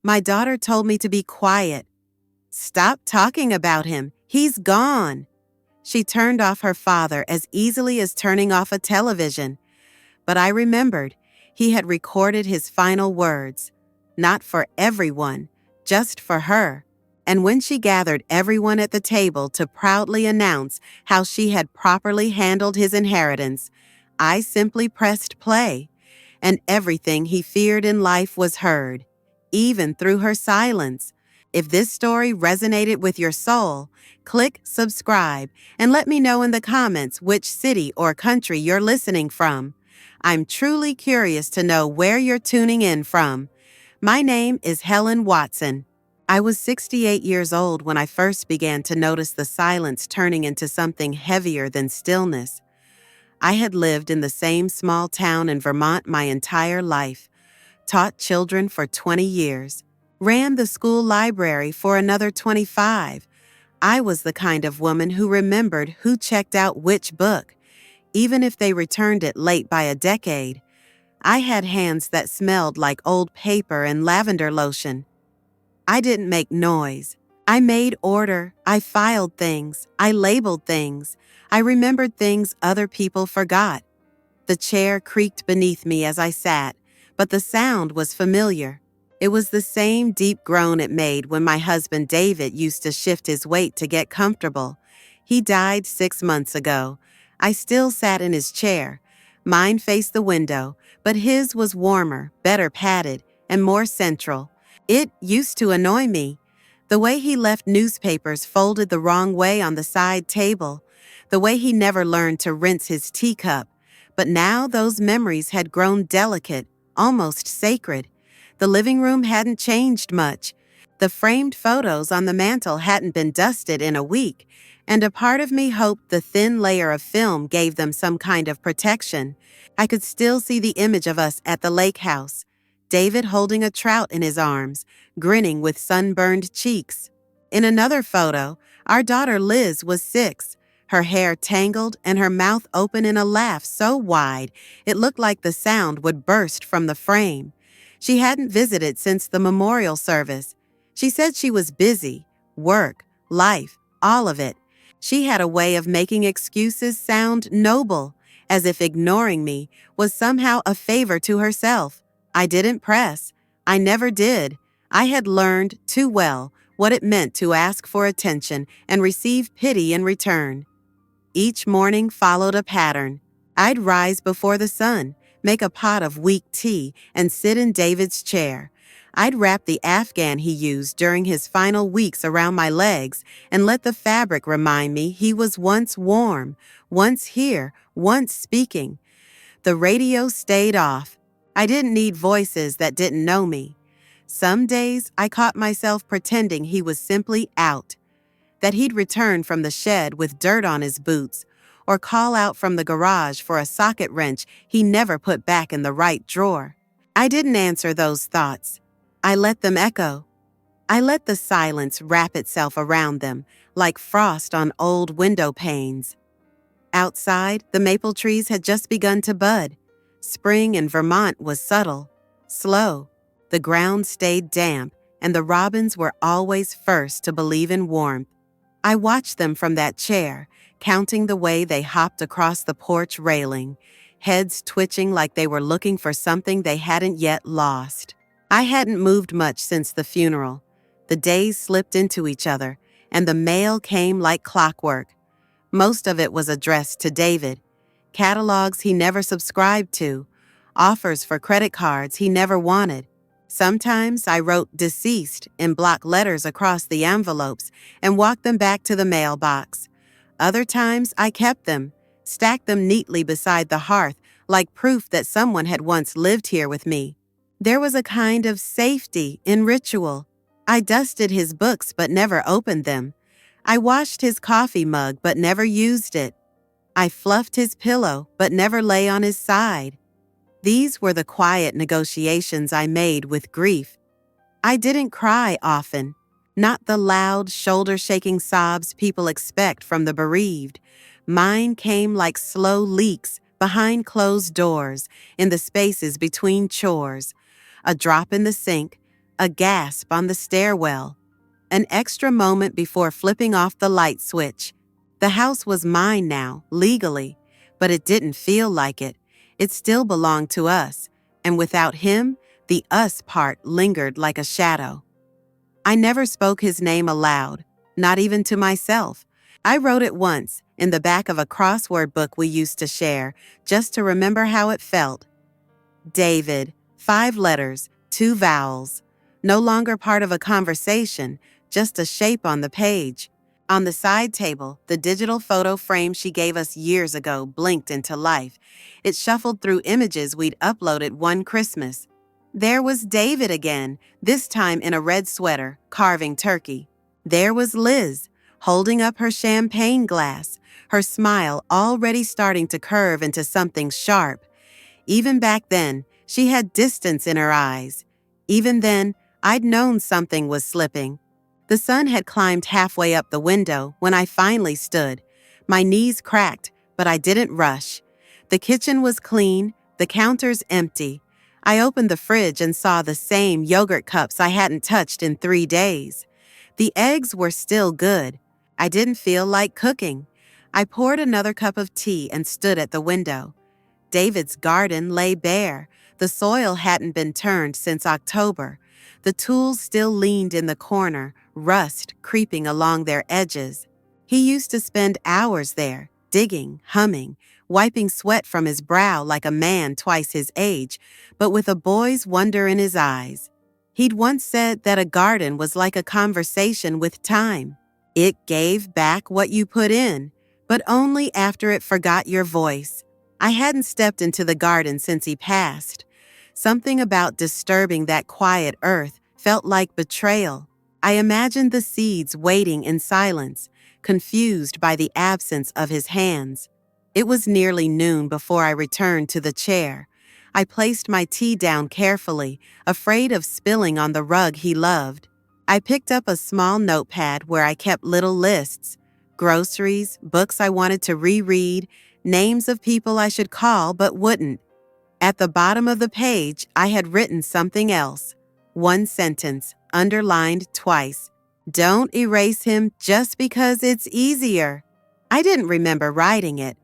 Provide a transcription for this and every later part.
My daughter told me to be quiet. Stop talking about him. He's gone. She turned off her father as easily as turning off a television. But I remembered he had recorded his final words. Not for everyone, just for her. And when she gathered everyone at the table to proudly announce how she had properly handled his inheritance, I simply pressed play, and everything he feared in life was heard, even through her silence. If this story resonated with your soul, click subscribe and let me know in the comments which city or country you're listening from. I'm truly curious to know where you're tuning in from. My name is Helen Watson. I was 68 years old when I first began to notice the silence turning into something heavier than stillness. I had lived in the same small town in Vermont my entire life, taught children for 20 years, ran the school library for another 25. I was the kind of woman who remembered who checked out which book, even if they returned it late by a decade. I had hands that smelled like old paper and lavender lotion. I didn't make noise. I made order. I filed things. I labeled things. I remembered things other people forgot. The chair creaked beneath me as I sat, but the sound was familiar. It was the same deep groan it made when my husband David used to shift his weight to get comfortable. He died 6 months ago. I still sat in his chair. Mine faced the window, but his was warmer, better padded, and more central. It used to annoy me. The way he left newspapers folded the wrong way on the side table. The way he never learned to rinse his teacup. But now those memories had grown delicate, almost sacred. The living room hadn't changed much. The framed photos on the mantel hadn't been dusted in a week, and a part of me hoped the thin layer of film gave them some kind of protection. I could still see the image of us at the lake house, David holding a trout in his arms, grinning with sunburned cheeks. In another photo, our daughter Liz was 6, her hair tangled and her mouth open in a laugh so wide it looked like the sound would burst from the frame. She hadn't visited since the memorial service. She said she was busy, work, life, all of it. She had a way of making excuses sound noble, as if ignoring me was somehow a favor to herself. I didn't press. I never did. I had learned too well what it meant to ask for attention and receive pity in return. Each morning followed a pattern. I'd rise before the sun, make a pot of weak tea, and sit in David's chair. I'd wrap the Afghan he used during his final weeks around my legs and let the fabric remind me he was once warm, once here, once speaking. The radio stayed off. I didn't need voices that didn't know me. Some days I caught myself pretending he was simply out, that he'd return from the shed with dirt on his boots, or call out from the garage for a socket wrench he never put back in the right drawer. I didn't answer those thoughts. I let them echo. I let the silence wrap itself around them, like frost on old window panes. Outside, the maple trees had just begun to bud. Spring in Vermont was subtle, slow. The ground stayed damp, and the robins were always first to believe in warmth. I watched them from that chair, counting the way they hopped across the porch railing, heads twitching like they were looking for something they hadn't yet lost. I hadn't moved much since the funeral. The days slipped into each other, and the mail came like clockwork. Most of it was addressed to David. Catalogs he never subscribed to, offers for credit cards he never wanted. Sometimes I wrote deceased in block letters across the envelopes and walked them back to the mailbox. Other times I kept them, stacked them neatly beside the hearth like proof that someone had once lived here with me. There was a kind of safety in ritual. I dusted his books but never opened them. I washed his coffee mug but never used it. I fluffed his pillow but never lay on his side. These were the quiet negotiations I made with grief. I didn't cry often, not the loud, shoulder-shaking sobs people expect from the bereaved. Mine came like slow leaks behind closed doors, in the spaces between chores. A drop in the sink, a gasp on the stairwell, an extra moment before flipping off the light switch. The house was mine now, legally, but it didn't feel like it. It still belonged to us, and without him, the us part lingered like a shadow. I never spoke his name aloud, not even to myself. I wrote it once, in the back of a crossword book we used to share, just to remember how it felt. David, 5 letters, 2 vowels. No longer part of a conversation, just a shape on the page. On the side table, the digital photo frame she gave us years ago blinked into life. It shuffled through images we'd uploaded one Christmas. There was David again, this time in a red sweater, carving turkey. There was Liz, holding up her champagne glass, her smile already starting to curve into something sharp. Even back then, she had distance in her eyes. Even then, I'd known something was slipping. The sun had climbed halfway up the window when I finally stood. My knees cracked, but I didn't rush. The kitchen was clean, the counters empty. I opened the fridge and saw the same yogurt cups I hadn't touched in 3 days. The eggs were still good. I didn't feel like cooking. I poured another cup of tea and stood at the window. David's garden lay bare. The soil hadn't been turned since October. The tools still leaned in the corner, rust creeping along their edges. He used to spend hours there, digging, humming, wiping sweat from his brow like a man twice his age, but with a boy's wonder in his eyes. He'd once said that a garden was like a conversation with time. It gave back what you put in, but only after it forgot your voice. I hadn't stepped into the garden since he passed. Something about disturbing that quiet earth felt like betrayal. I imagined the seeds waiting in silence, confused by the absence of his hands. It was nearly noon before I returned to the chair. I placed my tea down carefully, afraid of spilling on the rug he loved. I picked up a small notepad where I kept little lists, groceries, books I wanted to reread, names of people I should call but wouldn't. At the bottom of the page, I had written something else. One sentence, underlined twice. Don't erase him just because it's easier. I didn't remember writing it,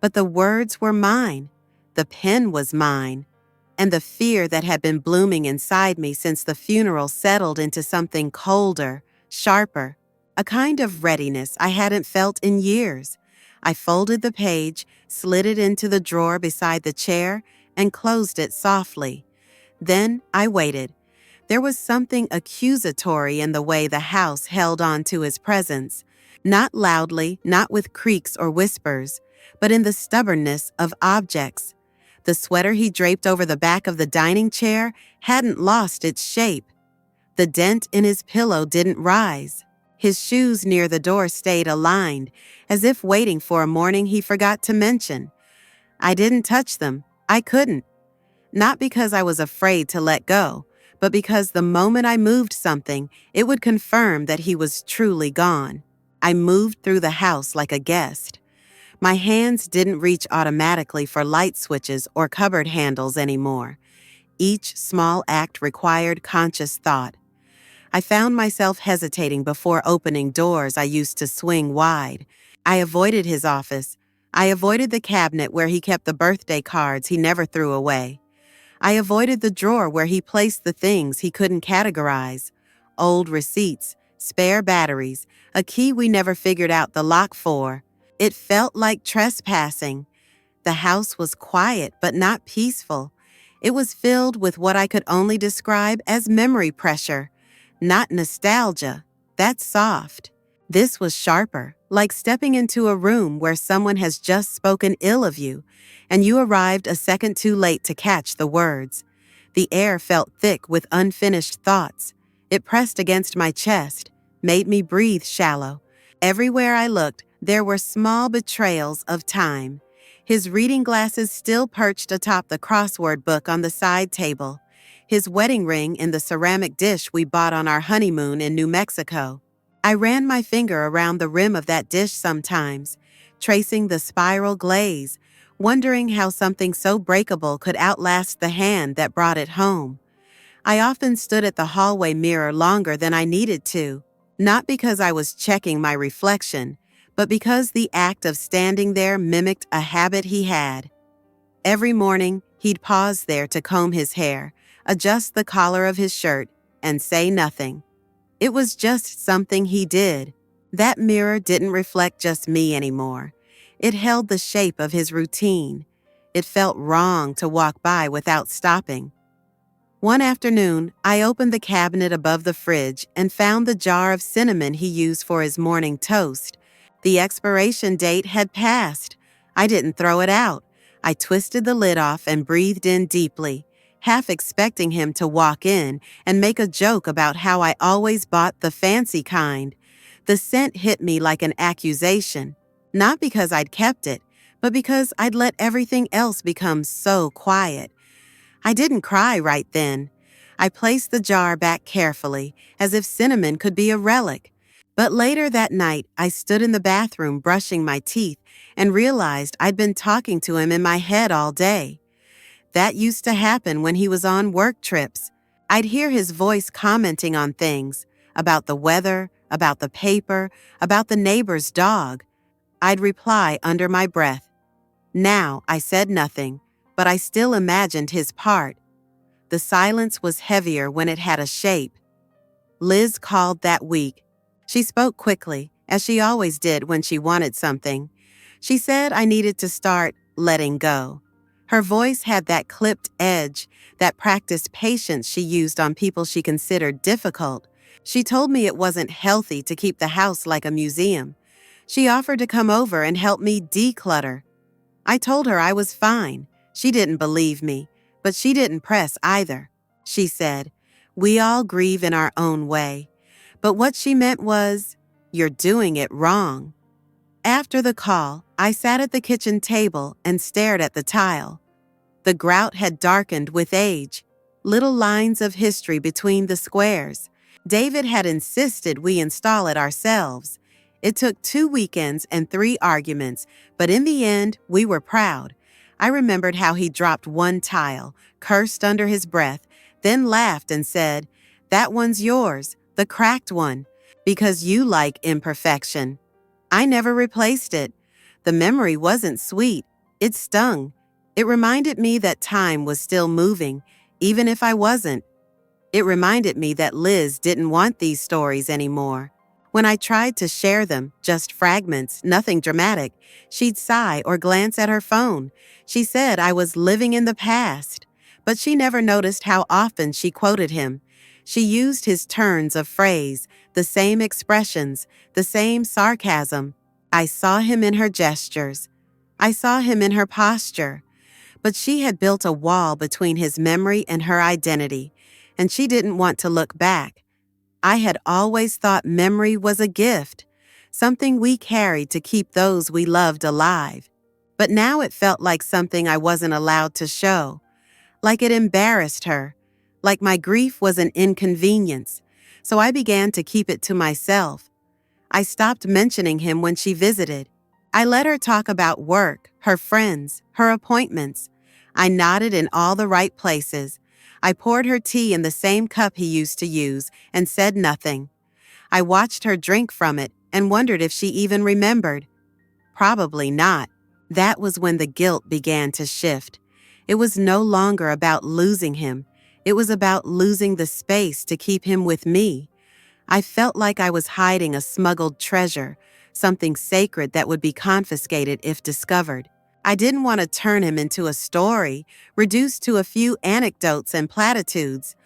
but the words were mine. The pen was mine. And the fear that had been blooming inside me since the funeral settled into something colder, sharper, a kind of readiness I hadn't felt in years. I folded the page, slid it into the drawer beside the chair, and closed it softly. Then I waited. There was something accusatory in the way the house held on to his presence. Not loudly, not with creaks or whispers, but in the stubbornness of objects. The sweater he draped over the back of the dining chair hadn't lost its shape. The dent in his pillow didn't rise. His shoes near the door stayed aligned, as if waiting for a morning he forgot to mention. I didn't touch them. I couldn't. Not because I was afraid to let go, but because the moment I moved something, it would confirm that he was truly gone. I moved through the house like a guest. My hands didn't reach automatically for light switches or cupboard handles anymore. Each small act required conscious thought. I found myself hesitating before opening doors I used to swing wide. I avoided his office. I avoided the cabinet where he kept the birthday cards he never threw away. I avoided the drawer where he placed the things he couldn't categorize. Old receipts, spare batteries, a key we never figured out the lock for. It felt like trespassing. The house was quiet but not peaceful. It was filled with what I could only describe as memory pressure. Not nostalgia. That's soft. This was sharper, like stepping into a room where someone has just spoken ill of you, and you arrived a second too late to catch the words. The air felt thick with unfinished thoughts. It pressed against my chest, made me breathe shallow. Everywhere I looked, there were small betrayals of time. His reading glasses still perched atop the crossword book on the side table. His wedding ring in the ceramic dish we bought on our honeymoon in New Mexico. I ran my finger around the rim of that dish sometimes, tracing the spiral glaze, wondering how something so breakable could outlast the hand that brought it home. I often stood at the hallway mirror longer than I needed to, not because I was checking my reflection, but because the act of standing there mimicked a habit he had. Every morning, he'd pause there to comb his hair, adjust the collar of his shirt, and say nothing. It was just something he did. That mirror didn't reflect just me anymore. It held the shape of his routine. It felt wrong to walk by without stopping. One afternoon, I opened the cabinet above the fridge and found the jar of cinnamon he used for his morning toast. The expiration date had passed. I didn't throw it out. I twisted the lid off and breathed in deeply, half expecting him to walk in and make a joke about how I always bought the fancy kind. The scent hit me like an accusation, not because I'd kept it, but because I'd let everything else become so quiet. I didn't cry right then. I placed the jar back carefully, as if cinnamon could be a relic. But later that night, I stood in the bathroom brushing my teeth and realized I'd been talking to him in my head all day. That used to happen when he was on work trips. I'd hear his voice commenting on things, about the weather, about the paper, about the neighbor's dog. I'd reply under my breath. Now I said nothing, but I still imagined his part. The silence was heavier when it had a shape. Liz called that week. She spoke quickly, as she always did when she wanted something. She said I needed to start letting go. Her voice had that clipped edge, that practiced patience she used on people she considered difficult. She told me it wasn't healthy to keep the house like a museum. She offered to come over and help me declutter. I told her I was fine. She didn't believe me, but she didn't press either. She said, "We all grieve in our own way." But what she meant was, "You're doing it wrong." After the call, I sat at the kitchen table and stared at the tile. The grout had darkened with age, little lines of history between the squares. David had insisted we install it ourselves. It took 2 weekends and 3 arguments, but in the end, we were proud. I remembered how he dropped one tile, cursed under his breath, then laughed and said, "That one's yours, the cracked one, because you like imperfection." I never replaced it. The memory wasn't sweet. It stung. It reminded me that time was still moving, even if I wasn't. It reminded me that Liz didn't want these stories anymore. When I tried to share them, just fragments, nothing dramatic, she'd sigh or glance at her phone. She said I was living in the past, but she never noticed how often she quoted him. She used his turns of phrase, the same expressions, the same sarcasm. I saw him in her gestures. I saw him in her posture. But she had built a wall between his memory and her identity, and she didn't want to look back. I had always thought memory was a gift, something we carried to keep those we loved alive. But now it felt like something I wasn't allowed to show, like it embarrassed her, like my grief was an inconvenience, so I began to keep it to myself. I stopped mentioning him when she visited. I let her talk about work, her friends, her appointments. I nodded in all the right places. I poured her tea in the same cup he used to use and said nothing. I watched her drink from it and wondered if she even remembered. Probably not. That was when the guilt began to shift. It was no longer about losing him. It was about losing the space to keep him with me. I felt like I was hiding a smuggled treasure, something sacred that would be confiscated if discovered. I didn't want to turn him into a story, reduced to a few anecdotes and platitudes.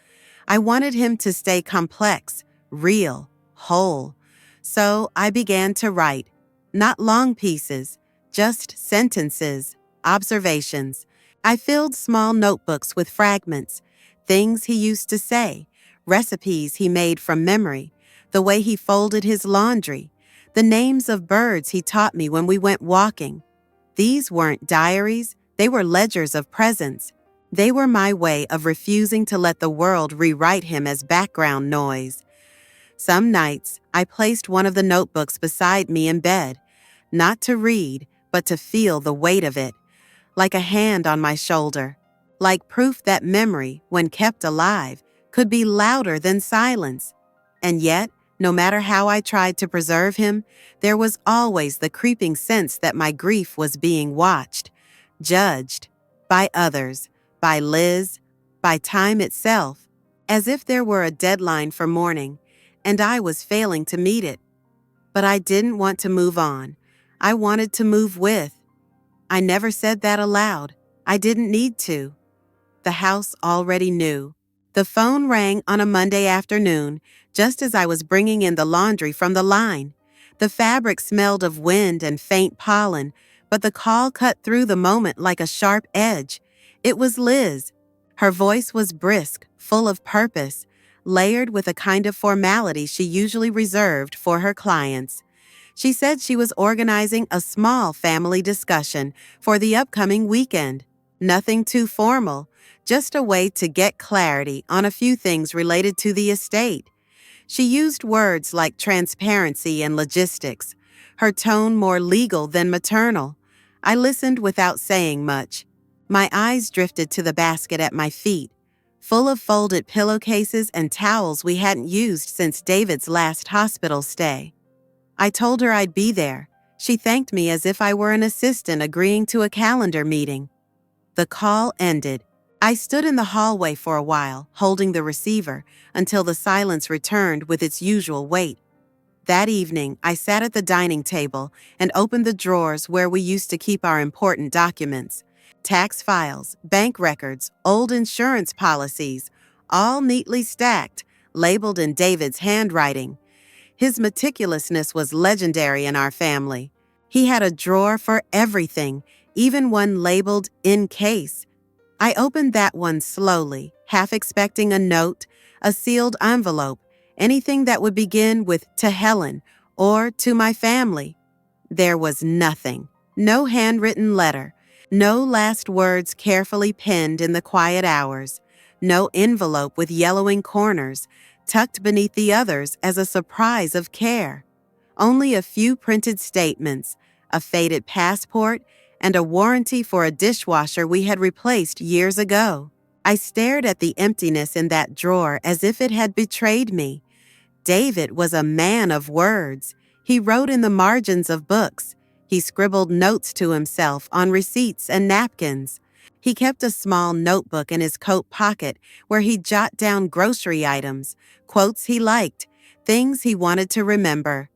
I wanted him to stay complex, real, whole. So I began to write, not long pieces, just sentences, observations. I filled small notebooks with fragments, things he used to say, recipes he made from memory, the way he folded his laundry, the names of birds he taught me when we went walking. These weren't diaries, they were ledgers of presence. They were my way of refusing to let the world rewrite him as background noise. Some nights, I placed one of the notebooks beside me in bed, not to read, but to feel the weight of it, like a hand on my shoulder, like proof that memory, when kept alive, could be louder than silence. And yet, no matter how I tried to preserve him, there was always the creeping sense that my grief was being watched, judged, by others, by Liz, by time itself, as if there were a deadline for mourning, and I was failing to meet it. But I didn't want to move on. I wanted to move with. I never said that aloud. I didn't need to. The house already knew. The phone rang on a Monday afternoon, just as I was bringing in the laundry from the line. The fabric smelled of wind and faint pollen, but the call cut through the moment like a sharp edge. It was Liz. Her voice was brisk, full of purpose, layered with a kind of formality she usually reserved for her clients. She said she was organizing a small family discussion for the upcoming weekend. Nothing too formal, just a way to get clarity on a few things related to the estate. She used words like transparency and logistics, her tone more legal than maternal. I listened without saying much. My eyes drifted to the basket at my feet, full of folded pillowcases and towels we hadn't used since David's last hospital stay. I told her I'd be there. She thanked me as if I were an assistant agreeing to a calendar meeting. The call ended. I stood in the hallway for a while, holding the receiver, until the silence returned with its usual weight. That evening, I sat at the dining table and opened the drawers where we used to keep our important documents. Tax files, bank records, old insurance policies, all neatly stacked, labeled in David's handwriting. His meticulousness was legendary in our family. He had a drawer for everything, even one labeled "in case." I opened that one slowly, half expecting a note, a sealed envelope, anything that would begin with "to Helen" or "to my family." There was nothing. No handwritten letter. No last words carefully penned in the quiet hours. No envelope with yellowing corners, tucked beneath the others as a surprise of care. Only a few printed statements, a faded passport, and a warranty for a dishwasher we had replaced years ago. I stared at the emptiness in that drawer as if it had betrayed me. David was a man of words. He wrote in the margins of books. He scribbled notes to himself on receipts and napkins. He kept a small notebook in his coat pocket where he'd jot down grocery items, quotes he liked, things he wanted to remember.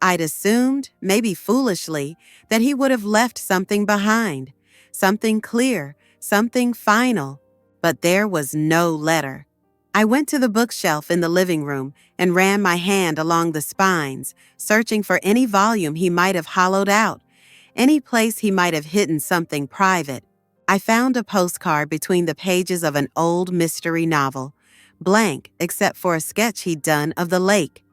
I'd assumed, maybe foolishly, that he would have left something behind, something clear, something final. But there was no letter. I went to the bookshelf in the living room and ran my hand along the spines, searching for any volume he might have hollowed out, any place he might have hidden something private. I found a postcard between the pages of an old mystery novel, blank except for a sketch he'd done of the lake.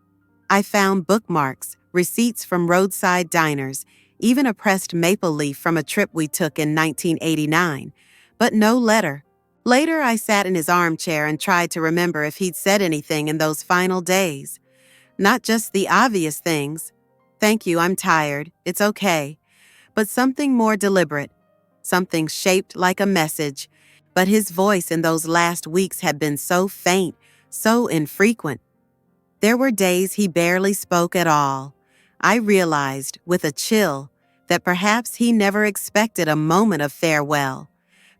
I found bookmarks, receipts from roadside diners, even a pressed maple leaf from a trip we took in 1989, but no letter. Later, I sat in his armchair and tried to remember if he'd said anything in those final days. Not just the obvious things. "Thank you, I'm tired. It's okay." But something more deliberate. Something shaped like a message. But his voice in those last weeks had been so faint, so infrequent. There were days he barely spoke at all. I realized, with a chill, that perhaps he never expected a moment of farewell.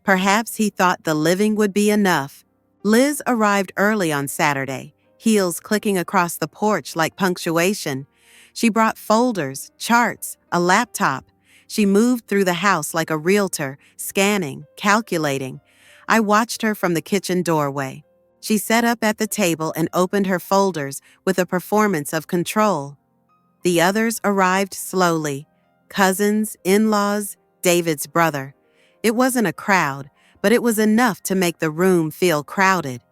Perhaps he thought the living would be enough. Liz arrived early on Saturday, heels clicking across the porch like punctuation. She brought folders, charts, a laptop. She moved through the house like a realtor, scanning, calculating. I watched her from the kitchen doorway. She sat up at the table and opened her folders with a performance of control. The others arrived slowly. Cousins, in-laws, David's brother. It wasn't a crowd, but it was enough to make the room feel crowded.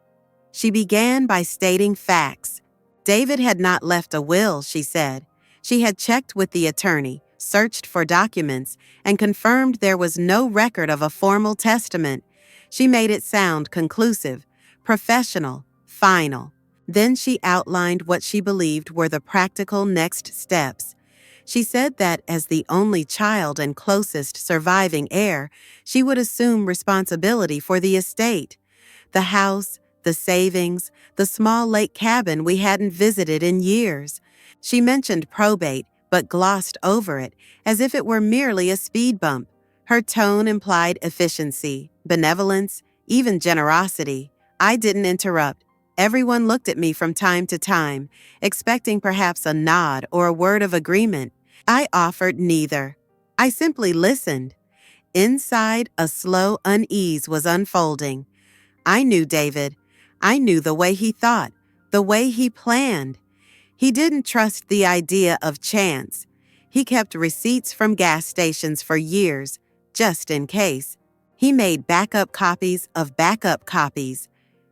She began by stating facts. David had not left a will, she said. She had checked with the attorney, searched for documents, and confirmed there was no record of a formal testament. She made it sound conclusive, professional, final. Then she outlined what she believed were the practical next steps. She said that as the only child and closest surviving heir, she would assume responsibility for the estate. The house, the savings, the small lake cabin we hadn't visited in years. She mentioned probate, but glossed over it as if it were merely a speed bump. Her tone implied efficiency, benevolence, even generosity. I didn't interrupt. Everyone looked at me from time to time, expecting perhaps a nod or a word of agreement. I offered neither. I simply listened. Inside, a slow unease was unfolding. I knew David. I knew the way he thought, the way he planned. He didn't trust the idea of chance. He kept receipts from gas stations for years, just in case. He made backup copies of backup copies.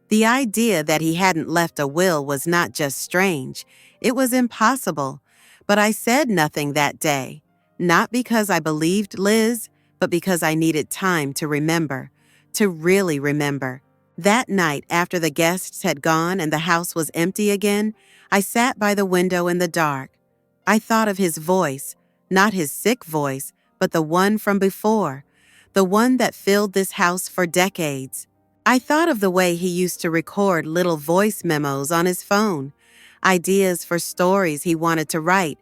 The idea that he hadn't left a will was not just strange, it was impossible. But I said nothing that day, not because I believed Liz, but because I needed time to remember, to really remember. That night, after the guests had gone and the house was empty again, I sat by the window in the dark. I thought of his voice, not his sick voice, but the one from before, the one that filled this house for decades. I thought of the way he used to record little voice memos on his phone, ideas for stories he wanted to write,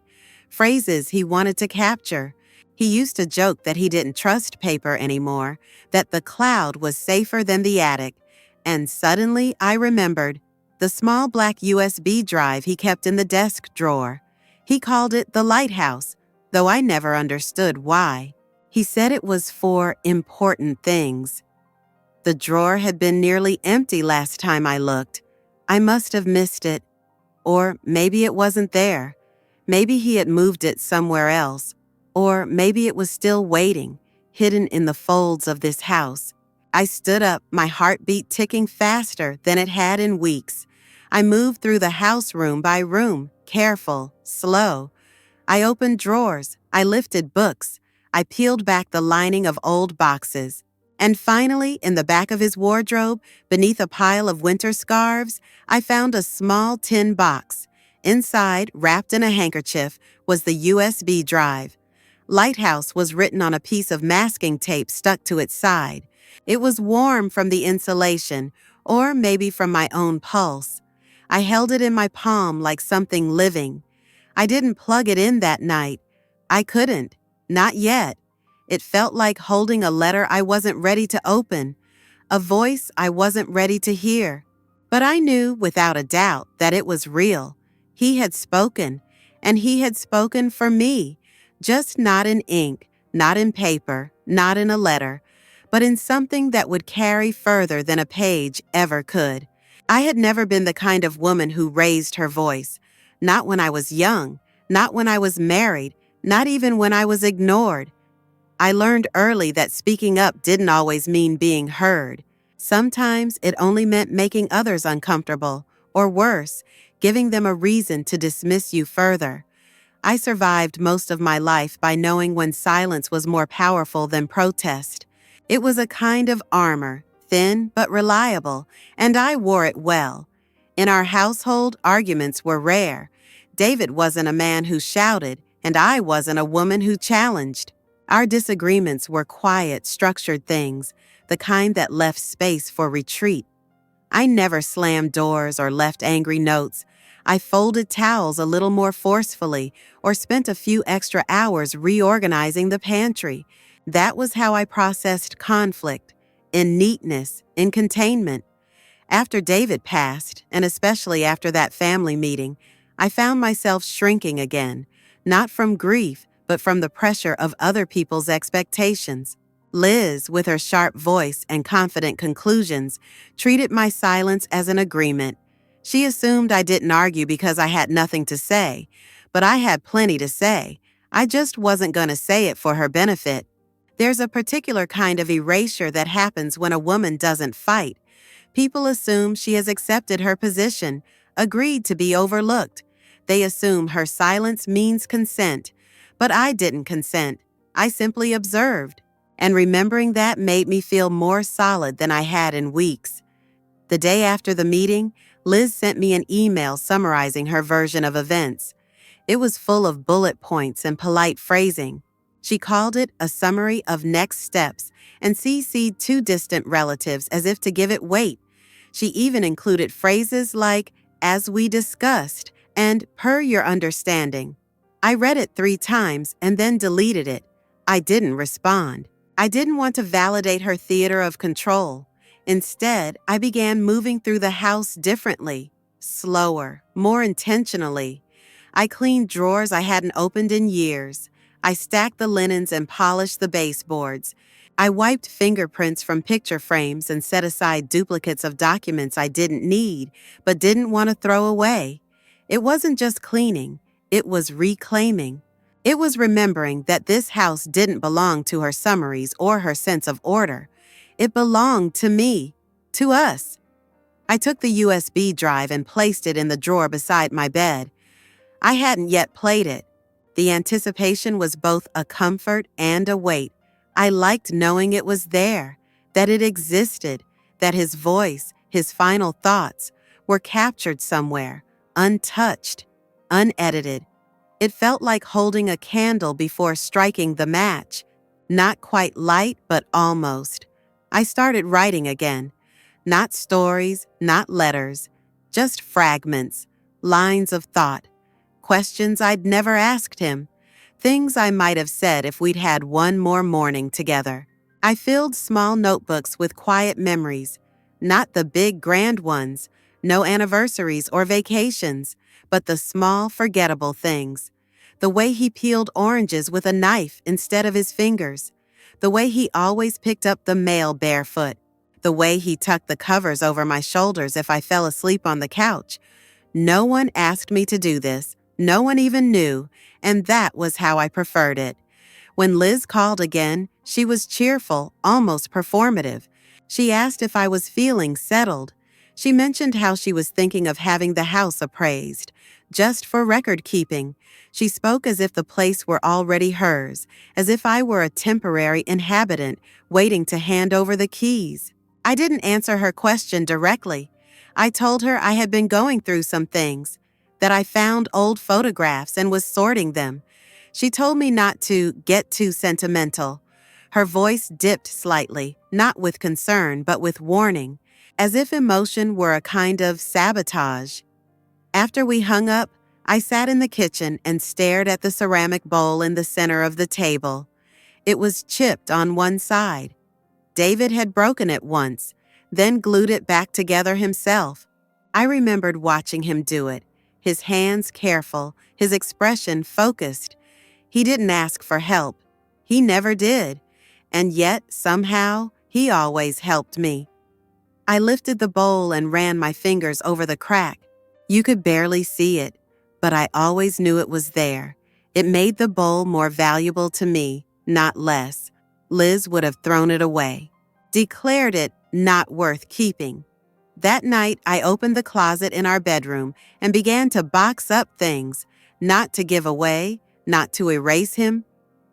phrases he wanted to capture. He used to joke that he didn't trust paper anymore, that the cloud was safer than the attic. And suddenly I remembered the small black USB drive he kept in the desk drawer. He called it the lighthouse, though I never understood why. He said it was for important things. The drawer had been nearly empty last time I looked. I must have missed it. Or maybe it wasn't there. Maybe he had moved it somewhere else. Or maybe it was still waiting, hidden in the folds of this house. I stood up, my heartbeat ticking faster than it had in weeks. I moved through the house room by room, careful, slow. I opened drawers. I lifted books. I peeled back the lining of old boxes. And finally, in the back of his wardrobe, beneath a pile of winter scarves, I found a small tin box. Inside, wrapped in a handkerchief, was the USB drive. Lighthouse was written on a piece of masking tape stuck to its side. It was warm from the insulation, or maybe from my own pulse. I held it in my palm like something living. I didn't plug it in that night. I couldn't. Not yet. It felt like holding a letter I wasn't ready to open, a voice I wasn't ready to hear. But I knew without a doubt that it was real. He had spoken, and he had spoken for me, just not in ink, not in paper, not in a letter, but in something that would carry further than a page ever could. I had never been the kind of woman who raised her voice, not when I was young, not when I was married, not even when I was ignored. I learned early that speaking up didn't always mean being heard. Sometimes it only meant making others uncomfortable, or worse, giving them a reason to dismiss you further. I survived most of my life by knowing when silence was more powerful than protest. It was a kind of armor, thin but reliable, and I wore it well. In our household, arguments were rare. David wasn't a man who shouted, and I wasn't a woman who challenged. Our disagreements were quiet, structured things, the kind that left space for retreat. I never slammed doors or left angry notes. I folded towels a little more forcefully or spent a few extra hours reorganizing the pantry. That was how I processed conflict, in neatness, in containment. After David passed, and especially after that family meeting, I found myself shrinking again, not from grief, but from the pressure of other people's expectations. Liz, with her sharp voice and confident conclusions, treated my silence as an agreement. She assumed I didn't argue because I had nothing to say, but I had plenty to say. I just wasn't going to say it for her benefit. There's a particular kind of erasure that happens when a woman doesn't fight. People assume she has accepted her position, agreed to be overlooked. They assume her silence means consent. But I didn't consent. I simply observed. And remembering that made me feel more solid than I had in weeks. The day after the meeting, Liz sent me an email summarizing her version of events. It was full of bullet points and polite phrasing. She called it a summary of next steps and CC'd two distant relatives as if to give it weight. She even included phrases like, "as we discussed," and "per your understanding." I read it 3 times and then deleted it. I didn't respond. I didn't want to validate her theater of control. Instead, I began moving through the house differently, slower, more intentionally. I cleaned drawers I hadn't opened in years. I stacked the linens and polished the baseboards. I wiped fingerprints from picture frames and set aside duplicates of documents I didn't need but didn't want to throw away. It wasn't just cleaning, it was reclaiming. It was remembering that this house didn't belong to her summaries or her sense of order. It belonged to me, to us. I took the USB drive and placed it in the drawer beside my bed. I hadn't yet played it. The anticipation was both a comfort and a weight. I liked knowing it was there, that it existed, that his voice, his final thoughts, were captured somewhere, untouched, unedited. It felt like holding a candle before striking the match. Not quite light, but almost. I started writing again. Not stories, not letters, just fragments, lines of thought, questions I'd never asked him, things I might have said if we'd had one more morning together. I filled small notebooks with quiet memories, not the big grand ones, no anniversaries or vacations, but the small, forgettable things. The way he peeled oranges with a knife instead of his fingers. The way he always picked up the mail barefoot. The way he tucked the covers over my shoulders if I fell asleep on the couch. No one asked me to do this. No one even knew, and that was how I preferred it. When Liz called again, she was cheerful, almost performative. She asked if I was feeling settled. She mentioned how she was thinking of having the house appraised, just for record keeping. She spoke as if the place were already hers, as if I were a temporary inhabitant waiting to hand over the keys. I didn't answer her question directly. I told her I had been going through some things, that I found old photographs and was sorting them. She told me not to get too sentimental. Her voice dipped slightly, not with concern, but with warning, as if emotion were a kind of sabotage. After we hung up, I sat in the kitchen and stared at the ceramic bowl in the center of the table. It was chipped on one side. David had broken it once, then glued it back together himself. I remembered watching him do it, his hands careful, his expression focused. He didn't ask for help. He never did. And yet, somehow, he always helped me. I lifted the bowl and ran my fingers over the crack. You could barely see it, but I always knew it was there. It made the bowl more valuable to me, not less. Liz would have thrown it away, declared it not worth keeping. That night, I opened the closet in our bedroom and began to box up things, not to give away, not to erase him,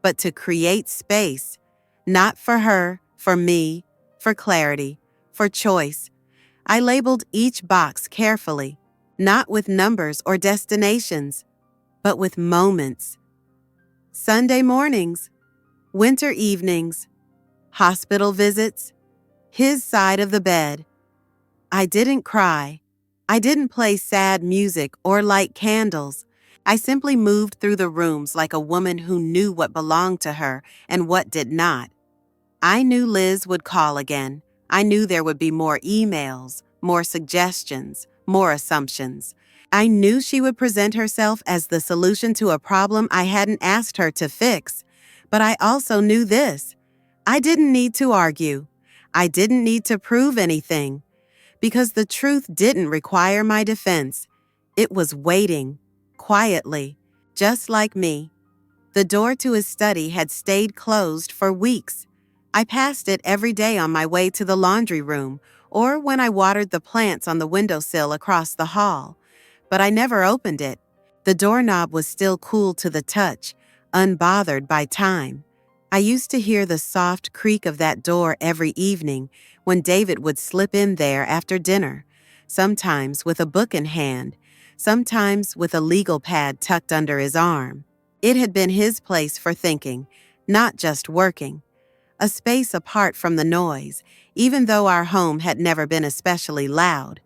but to create space. Not for her, for me, for clarity, for choice. I labeled each box carefully, not with numbers or destinations, but with moments. Sunday mornings, winter evenings, hospital visits, his side of the bed. I didn't cry. I didn't play sad music or light candles. I simply moved through the rooms like a woman who knew what belonged to her and what did not. I knew Liz would call again. I knew there would be more emails, more suggestions, more assumptions. I knew she would present herself as the solution to a problem I hadn't asked her to fix. But I also knew this. I didn't need to argue. I didn't need to prove anything. Because the truth didn't require my defense. It was waiting, quietly, just like me. The door to his study had stayed closed for weeks. I passed it every day on my way to the laundry room or when I watered the plants on the windowsill across the hall. But I never opened it. The doorknob was still cool to the touch, unbothered by time. I used to hear the soft creak of that door every evening when David would slip in there after dinner, sometimes with a book in hand, sometimes with a legal pad tucked under his arm. It had been his place for thinking, not just working. a space apart from the noise, even though our home had never been especially loud.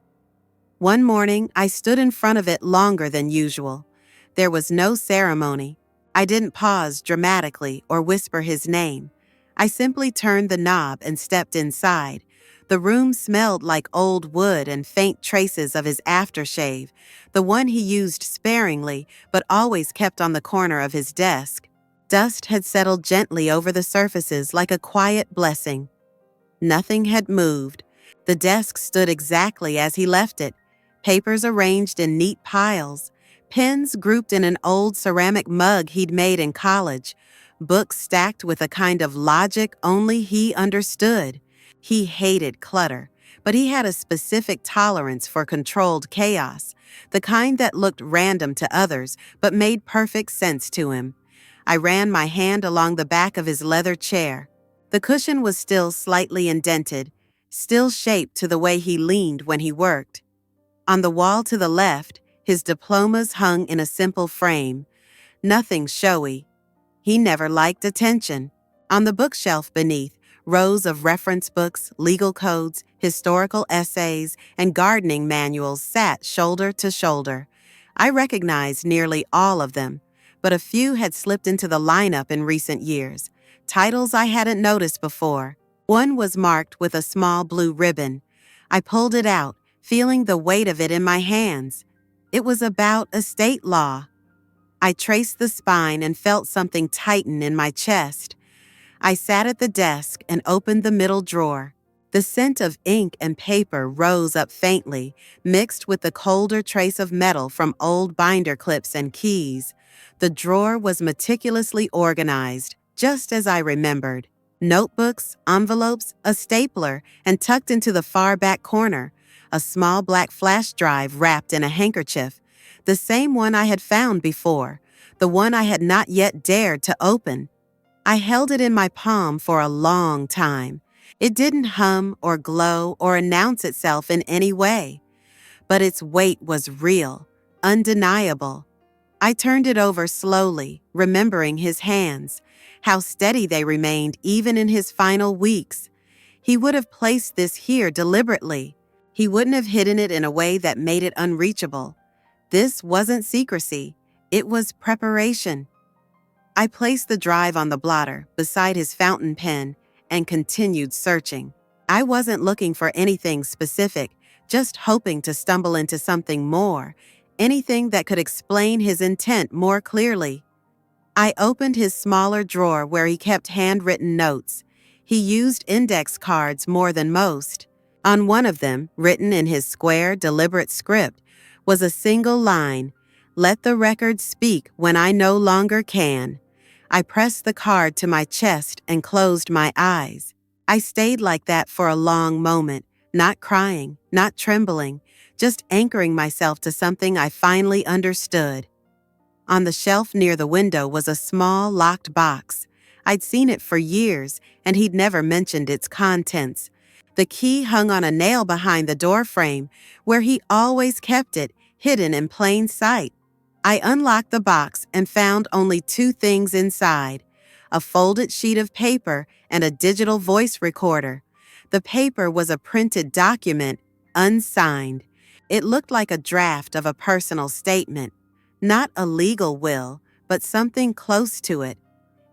One morning, I stood in front of it longer than usual. There was no ceremony. I didn't pause dramatically or whisper his name. I simply turned the knob and stepped inside. The room smelled like old wood and faint traces of his aftershave, the one he used sparingly but always kept on the corner of his desk. Dust had settled gently over the surfaces like a quiet blessing. Nothing had moved. The desk stood exactly as he left it, papers arranged in neat piles, pens grouped in an old ceramic mug he'd made in college, books stacked with a kind of logic only he understood. He hated clutter, but he had a specific tolerance for controlled chaos, the kind that looked random to others but made perfect sense to him. I ran my hand along the back of his leather chair. The cushion was still slightly indented, still shaped to the way he leaned when he worked. On the wall to the left, his diplomas hung in a simple frame, nothing showy. He never liked attention. On the bookshelf beneath, rows of reference books, legal codes, historical essays, and gardening manuals sat shoulder to shoulder. I recognized nearly all of them, but a few had slipped into the lineup in recent years, titles I hadn't noticed before. One was marked with a small blue ribbon. I pulled it out, feeling the weight of it in my hands. It was about estate law. I traced the spine and felt something tighten in my chest. I sat at the desk and opened the middle drawer. The scent of ink and paper rose up faintly, mixed with the colder trace of metal from old binder clips and keys. The drawer was meticulously organized, just as I remembered. Notebooks, envelopes, a stapler, and tucked into the far back corner, a small black flash drive wrapped in a handkerchief, the same one I had found before, the one I had not yet dared to open. I held it in my palm for a long time. It didn't hum or glow or announce itself in any way, but its weight was real, undeniable. I turned it over slowly, remembering his hands, how steady they remained even in his final weeks. He would have placed this here deliberately. He wouldn't have hidden it in a way that made it unreachable. This wasn't secrecy. It was preparation. I placed the drive on the blotter beside his fountain pen and continued searching. I wasn't looking for anything specific, just hoping to stumble into something more, anything that could explain his intent more clearly. I opened his smaller drawer where he kept handwritten notes. He used index cards more than most. On one of them, written in his square, deliberate script, was a single line, "Let the record speak when I no longer can." I pressed the card to my chest and closed my eyes. I stayed like that for a long moment, not crying, not trembling, just anchoring myself to something I finally understood. On the shelf near the window was a small, locked box. I'd seen it for years, and he'd never mentioned its contents. The key hung on a nail behind the door frame, where he always kept it, hidden in plain sight. I unlocked the box and found only two things inside: a folded sheet of paper and a digital voice recorder. The paper was a printed document, unsigned. It looked like a draft of a personal statement, not a legal will, but something close to it.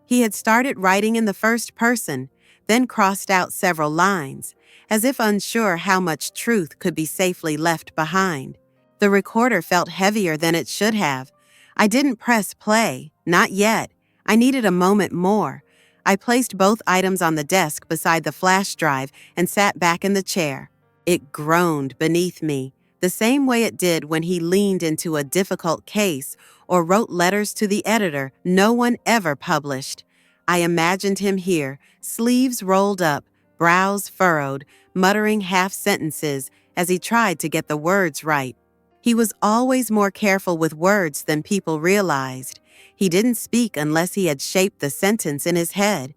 He had started writing in the first person, then crossed out several lines, as if unsure how much truth could be safely left behind. The recorder felt heavier than it should have. I didn't press play, not yet. I needed a moment more. I placed both items on the desk beside the flash drive and sat back in the chair. It groaned beneath me, the same way it did when he leaned into a difficult case or wrote letters to the editor no one ever published. I imagined him here, sleeves rolled up, brows furrowed, muttering half-sentences as he tried to get the words right. He was always more careful with words than people realized. He didn't speak unless he had shaped the sentence in his head.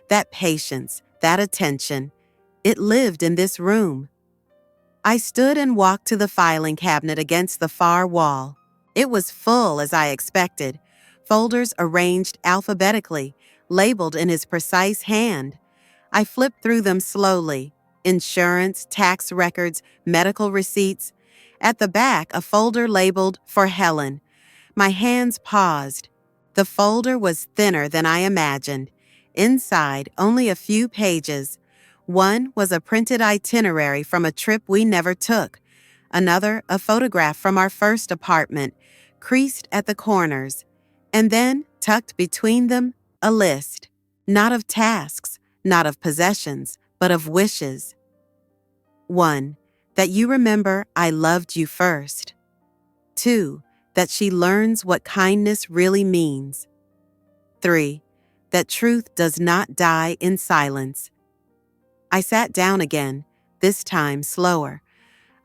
That patience, that attention, it lived in this room. I stood and walked to the filing cabinet against the far wall. It was full as I expected, folders arranged alphabetically, labeled in his precise hand. I flipped through them slowly. Insurance, tax records, medical receipts. At the back, a folder labeled "For Helen." My hands paused. The folder was thinner than I imagined. Inside, only a few pages. One was a printed itinerary from a trip we never took. Another, a photograph from our first apartment, creased at the corners. And then, tucked between them, a list. Not of tasks, not of possessions, but of wishes. 1. That you remember I loved you first. 2. That she learns what kindness really means. 3. That truth does not die in silence. I sat down again, this time slower.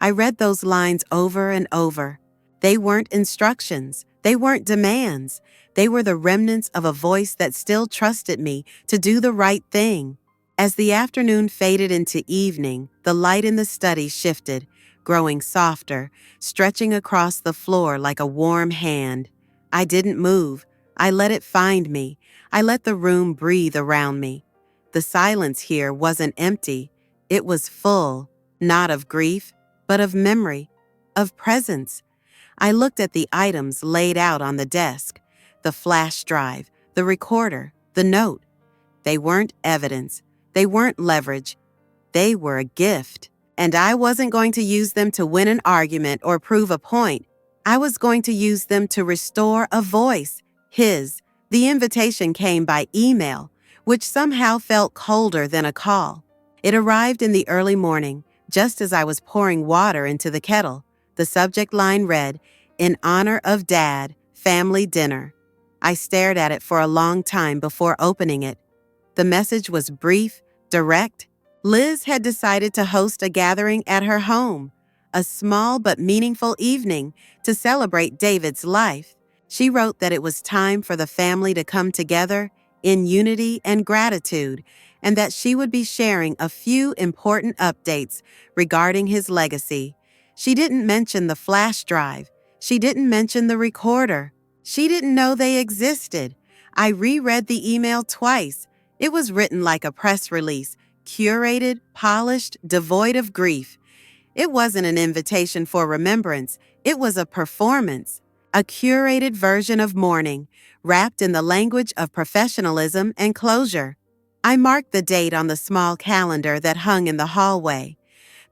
I read those lines over and over. They weren't instructions. They weren't demands. They were the remnants of a voice that still trusted me to do the right thing. As the afternoon faded into evening, the light in the study shifted, growing softer, stretching across the floor like a warm hand. I didn't move. I let it find me. I let the room breathe around me. The silence here wasn't empty. It was full, not of grief, but of memory, of presence. I looked at the items laid out on the desk, the flash drive, the recorder, the note. They weren't evidence. They weren't leverage. They were a gift. And I wasn't going to use them to win an argument or prove a point. I was going to use them to restore a voice, his. The invitation came by email, which somehow felt colder than a call. It arrived in the early morning, just as I was pouring water into the kettle. The subject line read, "In honor of Dad, family dinner." I stared at it for a long time before opening it. The message was brief, direct. Liz had decided to host a gathering at her home, a small but meaningful evening to celebrate David's life. She wrote that it was time for the family to come together in unity and gratitude, and that she would be sharing a few important updates regarding his legacy. She didn't mention the flash drive. She didn't mention the recorder. She didn't know they existed. I reread the email twice. It was written like a press release, curated, polished, devoid of grief. It wasn't an invitation for remembrance. It was a performance, a curated version of mourning, wrapped in the language of professionalism and closure. I marked the date on the small calendar that hung in the hallway.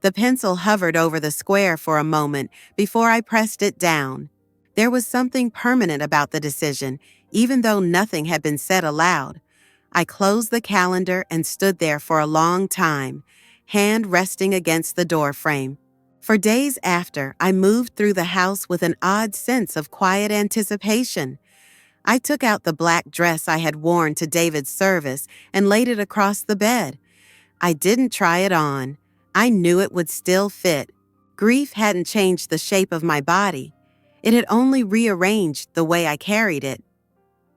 The pencil hovered over the square for a moment before I pressed it down. There was something permanent about the decision, even though nothing had been said aloud. I closed the calendar and stood there for a long time, hand resting against the doorframe. For days after, I moved through the house with an odd sense of quiet anticipation. I took out the black dress I had worn to David's service and laid it across the bed. I didn't try it on. I knew it would still fit. Grief hadn't changed the shape of my body. It had only rearranged the way I carried it.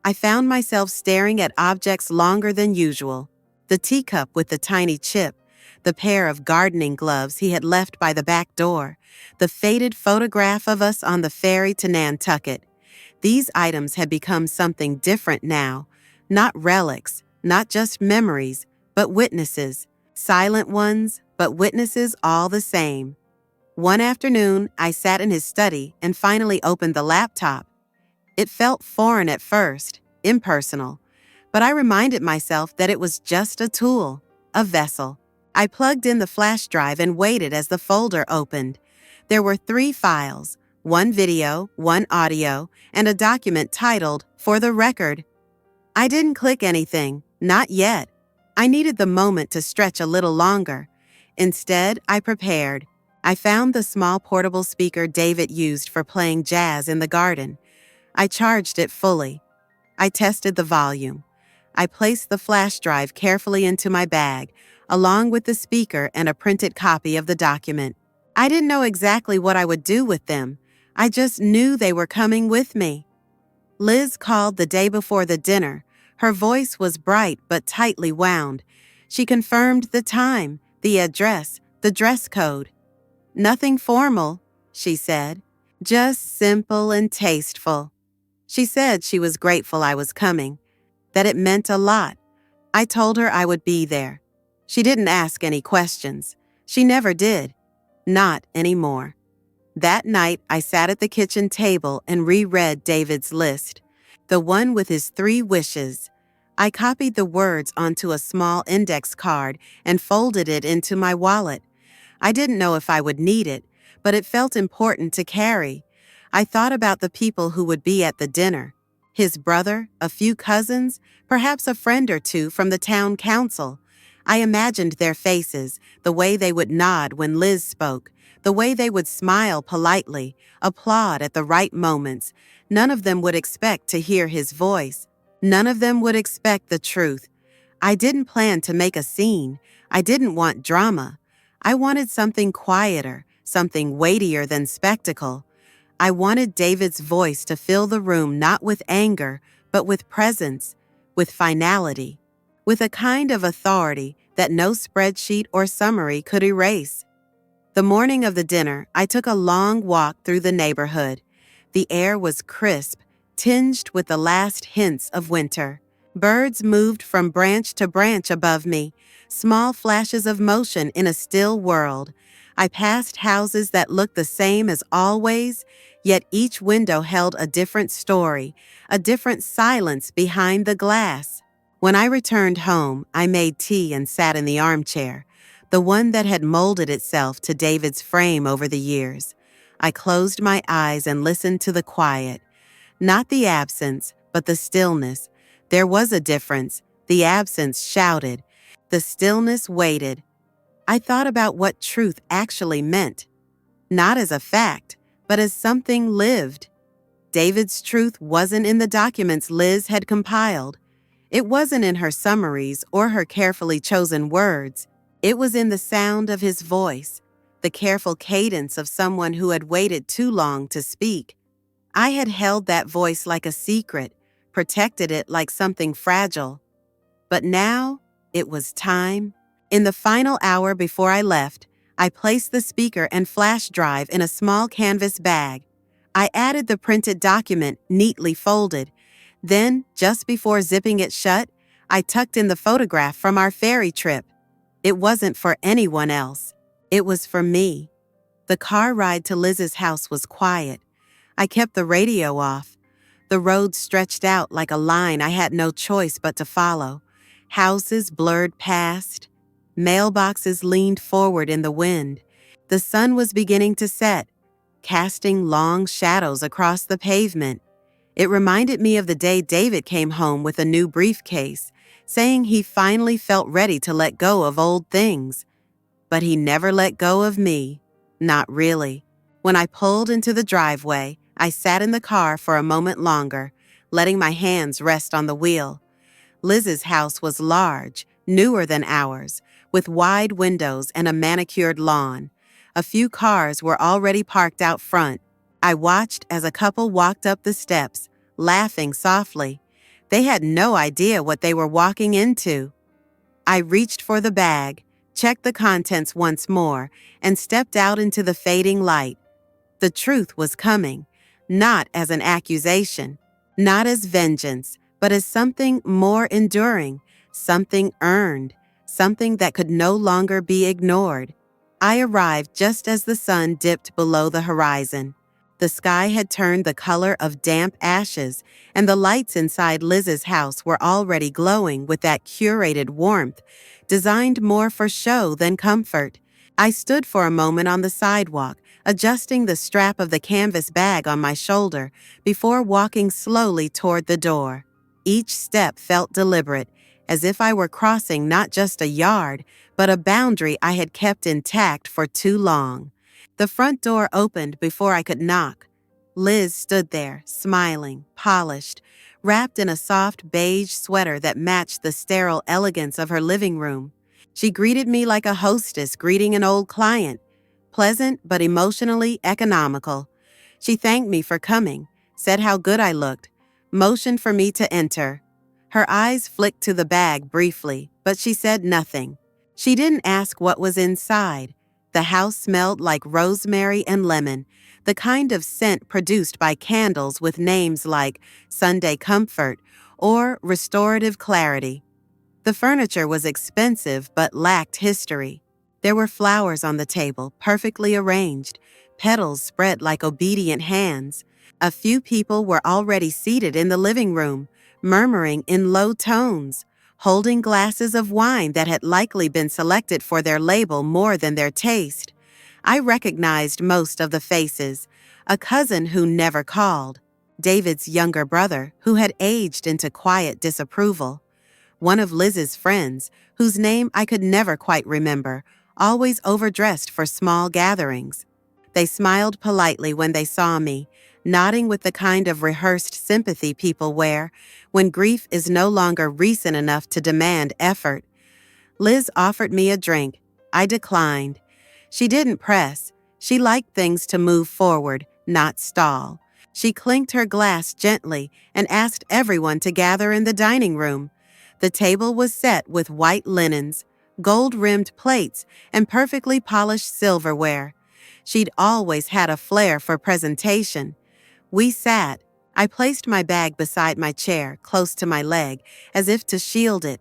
I found myself staring at objects longer than usual. The teacup with the tiny chip, the pair of gardening gloves he had left by the back door, the faded photograph of us on the ferry to Nantucket. These items had become something different now, not relics, not just memories, but witnesses. Silent ones, but witnesses all the same. One afternoon, I sat in his study and finally opened the laptop. It felt foreign at first, impersonal, but I reminded myself that it was just a tool, a vessel. I plugged in the flash drive and waited as the folder opened. There were 3 files, 1 video, 1 audio, and a document titled, "For the Record." I didn't click anything, not yet. I needed the moment to stretch a little longer. Instead, I prepared. I found the small portable speaker David used for playing jazz in the garden. I charged it fully. I tested the volume. I placed the flash drive carefully into my bag, along with the speaker and a printed copy of the document. I didn't know exactly what I would do with them. I just knew they were coming with me. Liz called the day before the dinner. Her voice was bright but tightly wound. She confirmed the time, the address, the dress code. "Nothing formal," she said. "Just simple and tasteful." She said she was grateful I was coming, that it meant a lot. I told her I would be there. She didn't ask any questions. She never did. Not anymore. That night, I sat at the kitchen table and reread David's list, the one with his 3 wishes. I copied the words onto a small index card and folded it into my wallet. I didn't know if I would need it, but it felt important to carry. I thought about the people who would be at the dinner. His brother, a few cousins, perhaps a friend or two from the town council. I imagined their faces, the way they would nod when Liz spoke, the way they would smile politely, applaud at the right moments. None of them would expect to hear his voice. None of them would expect the truth. I didn't plan to make a scene. I didn't want drama. I wanted something quieter, something weightier than spectacle. I wanted David's voice to fill the room not with anger, but with presence, with finality, with a kind of authority that no spreadsheet or summary could erase. The morning of the dinner, I took a long walk through the neighborhood. The air was crisp, tinged with the last hints of winter. Birds moved from branch to branch above me, small flashes of motion in a still world. I passed houses that looked the same as always, yet each window held a different story, a different silence behind the glass. When I returned home, I made tea and sat in the armchair, the one that had molded itself to David's frame over the years. I closed my eyes and listened to the quiet. Not the absence, but the stillness. There was a difference. The absence shouted. The stillness waited. I thought about what truth actually meant. Not as a fact, but as something lived. David's truth wasn't in the documents Liz had compiled. It wasn't in her summaries or her carefully chosen words. It was in the sound of his voice, the careful cadence of someone who had waited too long to speak. I had held that voice like a secret, protected it like something fragile. But now, it was time. In the final hour before I left, I placed the speaker and flash drive in a small canvas bag. I added the printed document neatly folded. Then, just before zipping it shut, I tucked in the photograph from our ferry trip. It wasn't for anyone else. It was for me. The car ride to Liz's house was quiet. I kept the radio off. The road stretched out like a line I had no choice but to follow. Houses blurred past. Mailboxes leaned forward in the wind. The sun was beginning to set, casting long shadows across the pavement. It reminded me of the day David came home with a new briefcase, saying he finally felt ready to let go of old things. But he never let go of me. Not really. When I pulled into the driveway, I sat in the car for a moment longer, letting my hands rest on the wheel. Liz's house was large, newer than ours, with wide windows and a manicured lawn. A few cars were already parked out front. I watched as a couple walked up the steps, laughing softly. They had no idea what they were walking into. I reached for the bag, checked the contents once more, and stepped out into the fading light. The truth was coming, not as an accusation, not as vengeance, but as something more enduring, something earned, something that could no longer be ignored. I arrived just as the sun dipped below the horizon. The sky had turned the color of damp ashes, and the lights inside Liz's house were already glowing with that curated warmth, designed more for show than comfort. I stood for a moment on the sidewalk, adjusting the strap of the canvas bag on my shoulder before walking slowly toward the door. Each step felt deliberate, as if I were crossing not just a yard, but a boundary I had kept intact for too long. The front door opened before I could knock. Liz stood there, smiling, polished, wrapped in a soft beige sweater that matched the sterile elegance of her living room. She greeted me like a hostess greeting an old client, pleasant but emotionally economical. She thanked me for coming, said how good I looked, motioned for me to enter. Her eyes flicked to the bag briefly, but she said nothing. She didn't ask what was inside. The house smelled like rosemary and lemon, the kind of scent produced by candles with names like Sunday Comfort or Restorative Clarity. The furniture was expensive but lacked history. There were flowers on the table, perfectly arranged, petals spread like obedient hands. A few people were already seated in the living room, murmuring in low tones, holding glasses of wine that had likely been selected for their label more than their taste. I recognized most of the faces. A cousin who never called, David's younger brother who had aged into quiet disapproval, one of Liz's friends, whose name I could never quite remember, always overdressed for small gatherings. They smiled politely when they saw me, nodding with the kind of rehearsed sympathy people wear when grief is no longer recent enough to demand effort. Liz offered me a drink. I declined. She didn't press. She liked things to move forward, not stall. She clinked her glass gently and asked everyone to gather in the dining room. The table was set with white linens, gold-rimmed plates, and perfectly polished silverware. She'd always had a flair for presentation. We sat. I placed my bag beside my chair, close to my leg, as if to shield it.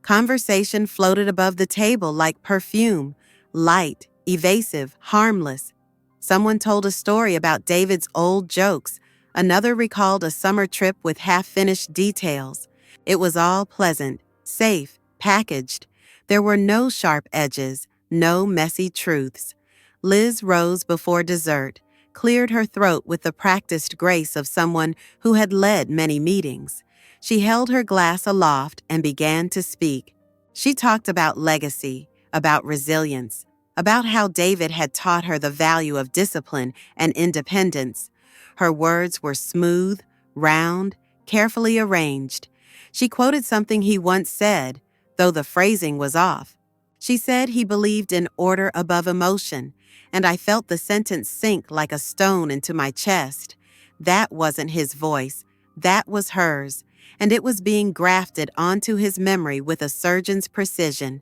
Conversation floated above the table like perfume, light, evasive, harmless. Someone told a story about David's old jokes. Another recalled a summer trip with half-finished details. It was all pleasant, safe, packaged. There were no sharp edges, no messy truths. Liz rose before dessert, cleared her throat with the practiced grace of someone who had led many meetings. She held her glass aloft and began to speak. She talked about legacy, about resilience, about how David had taught her the value of discipline and independence. Her words were smooth, round, carefully arranged. She quoted something he once said, though the phrasing was off. She said he believed in order above emotion, and I felt the sentence sink like a stone into my chest. That wasn't his voice. That was hers, and it was being grafted onto his memory with a surgeon's precision.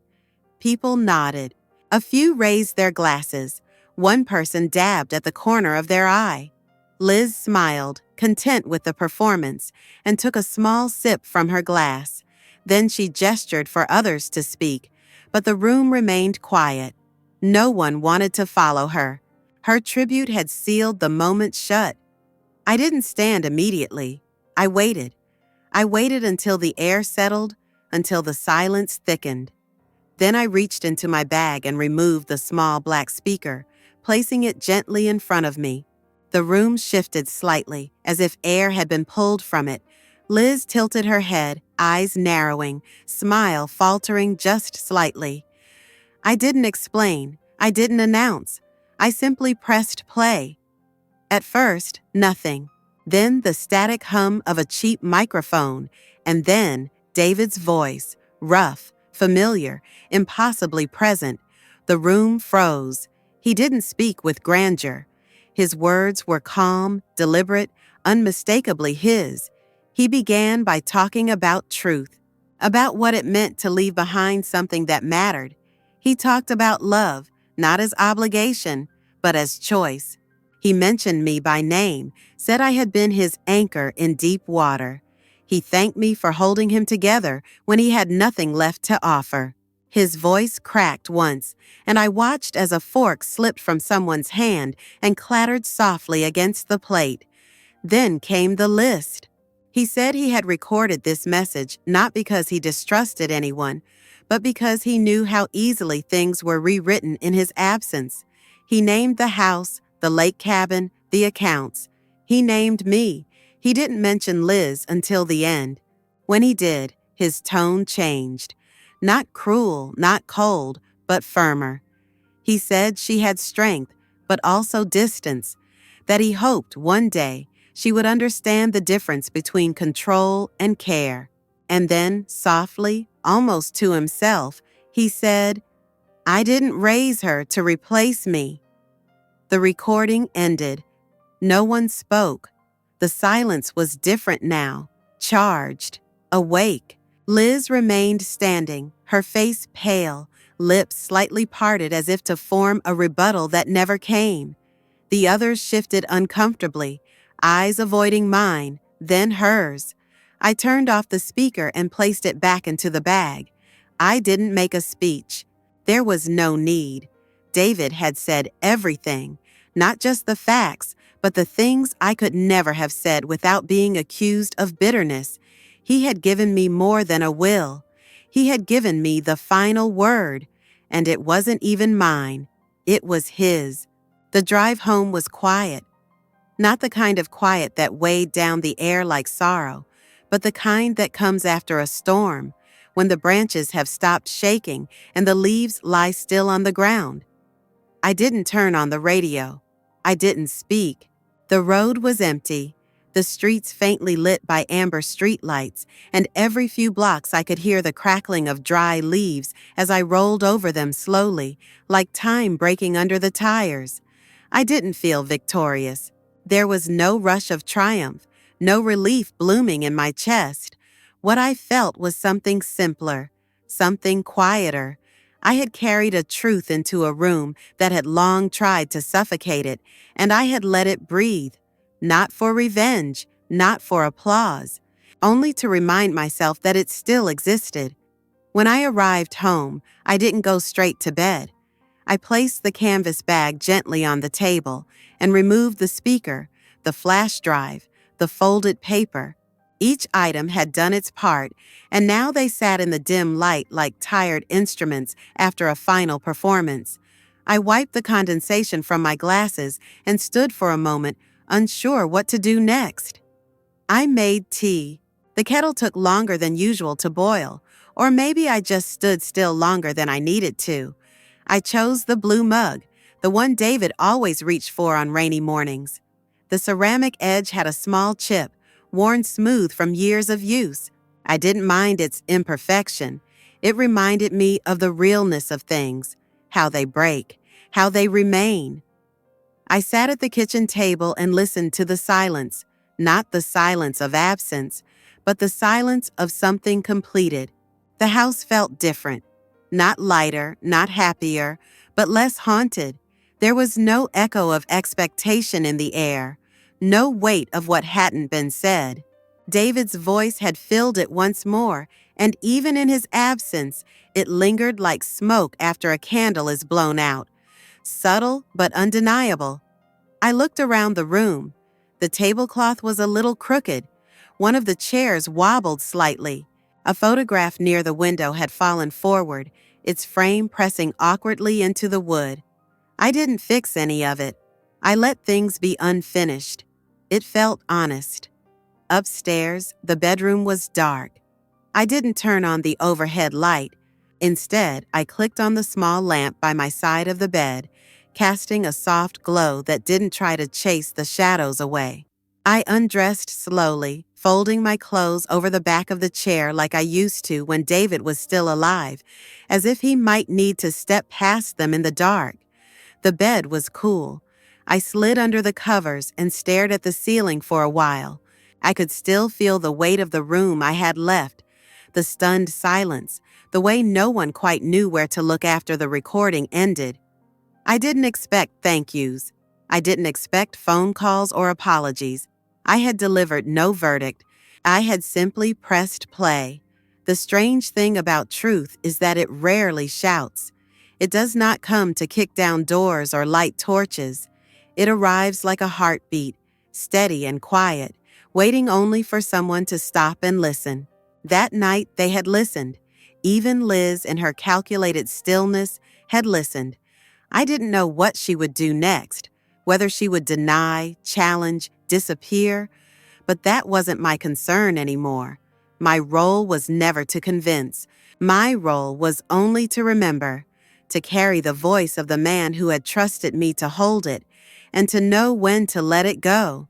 People nodded. A few raised their glasses. One person dabbed at the corner of their eye. Liz smiled, content with the performance, and took a small sip from her glass. Then she gestured for others to speak, but the room remained quiet. No one wanted to follow her. Her tribute had sealed the moment shut. I didn't stand immediately. I waited. I waited until the air settled, until the silence thickened. Then I reached into my bag and removed the small black speaker, placing it gently in front of me. The room shifted slightly, as if air had been pulled from it. Liz tilted her head, eyes narrowing, smile faltering just slightly. I didn't explain. I didn't announce. I simply pressed play. At first, nothing. Then the static hum of a cheap microphone, and then David's voice, rough, familiar, impossibly present. The room froze. He didn't speak with grandeur. His words were calm, deliberate, unmistakably his. He began by talking about truth, about what it meant to leave behind something that mattered. He talked about love, not as obligation, but as choice. He mentioned me by name, said I had been his anchor in deep water. He thanked me for holding him together when he had nothing left to offer. His voice cracked once, and I watched as a fork slipped from someone's hand and clattered softly against the plate. Then came the list. He said he had recorded this message not because he distrusted anyone, but because he knew how easily things were rewritten in his absence. He named the house, the lake cabin, the accounts. He named me. He didn't mention Liz until the end. When he did, his tone changed. Not cruel, not cold, but firmer. He said she had strength, but also distance, that he hoped one day she would understand the difference between control and care. And then, softly, almost to himself, he said, I didn't raise her to replace me. The recording ended. No one spoke. The silence was different now, charged, awake. Liz remained standing, her face pale, lips slightly parted as if to form a rebuttal that never came. The others shifted uncomfortably, eyes avoiding mine, then hers. I turned off the speaker and placed it back into the bag. I didn't make a speech. There was no need. David had said everything, not just the facts, but the things I could never have said without being accused of bitterness. He had given me more than a will. He had given me the final word, and it wasn't even mine. It was his. The drive home was quiet. Not the kind of quiet that weighed down the air like sorrow, but the kind that comes after a storm, when the branches have stopped shaking and the leaves lie still on the ground. I didn't turn on the radio. I didn't speak. The road was empty, the streets faintly lit by amber streetlights, and every few blocks I could hear the crackling of dry leaves as I rolled over them slowly, like time breaking under the tires. I didn't feel victorious. There was no rush of triumph, no relief blooming in my chest. What I felt was something simpler, something quieter. I had carried a truth into a room that had long tried to suffocate it, and I had let it breathe, not for revenge, not for applause, only to remind myself that it still existed. When I arrived home, I didn't go straight to bed. I placed the canvas bag gently on the table and removed the speaker, the flash drive, the folded paper. Each item had done its part, and now they sat in the dim light like tired instruments after a final performance. I wiped the condensation from my glasses and stood for a moment, unsure what to do next. I made tea. The kettle took longer than usual to boil, or maybe I just stood still longer than I needed to. I chose the blue mug, the one David always reached for on rainy mornings. The ceramic edge had a small chip, worn smooth from years of use. I didn't mind its imperfection. It reminded me of the realness of things, how they break, how they remain. I sat at the kitchen table and listened to the silence, not the silence of absence, but the silence of something completed. The house felt different, not lighter, not happier, but less haunted. There was no echo of expectation in the air, no weight of what hadn't been said. David's voice had filled it once more, and even in his absence, it lingered like smoke after a candle is blown out. Subtle but undeniable. I looked around the room. The tablecloth was a little crooked. One of the chairs wobbled slightly. A photograph near the window had fallen forward, its frame pressing awkwardly into the wood. I didn't fix any of it. I let things be unfinished. It felt honest. Upstairs, the bedroom was dark. I didn't turn on the overhead light. Instead, I clicked on the small lamp by my side of the bed, casting a soft glow that didn't try to chase the shadows away. I undressed slowly, folding my clothes over the back of the chair like I used to when David was still alive, as if he might need to step past them in the dark. The bed was cool. I slid under the covers and stared at the ceiling for a while. I could still feel the weight of the room I had left, the stunned silence, the way no one quite knew where to look after the recording ended. I didn't expect thank yous. I didn't expect phone calls or apologies. I had delivered no verdict. I had simply pressed play. The strange thing about truth is that it rarely shouts. It does not come to kick down doors or light torches. It arrives like a heartbeat, steady and quiet, waiting only for someone to stop and listen. That night they had listened. Even Liz, in her calculated stillness, had listened. I didn't know what she would do next, whether she would deny, challenge, disappear, but that wasn't my concern anymore. My role was never to convince. My role was only to remember, to carry the voice of the man who had trusted me to hold it, and to know when to let it go.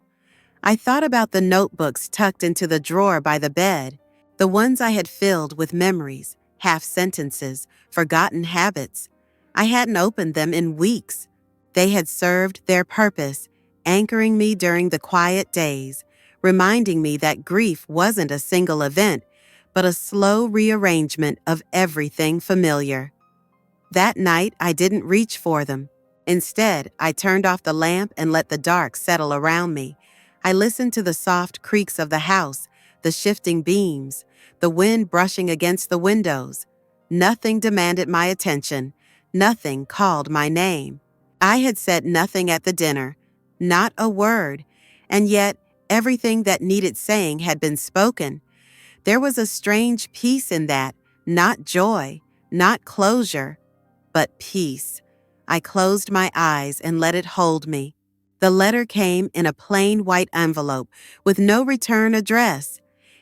I thought about the notebooks tucked into the drawer by the bed, the ones I had filled with memories, half-sentences, forgotten habits. I hadn't opened them in weeks. They had served their purpose, anchoring me during the quiet days, reminding me that grief wasn't a single event, but a slow rearrangement of everything familiar. That night, I didn't reach for them. Instead, I turned off the lamp and let the dark settle around me. I listened to the soft creaks of the house, the shifting beams, the wind brushing against the windows. Nothing demanded my attention. Nothing called my name. I had said nothing at the dinner, not a word, and yet everything that needed saying had been spoken. There was a strange peace in that, not joy, not closure, but peace. I closed my eyes and let it hold me. The letter came in a plain white envelope with no return address.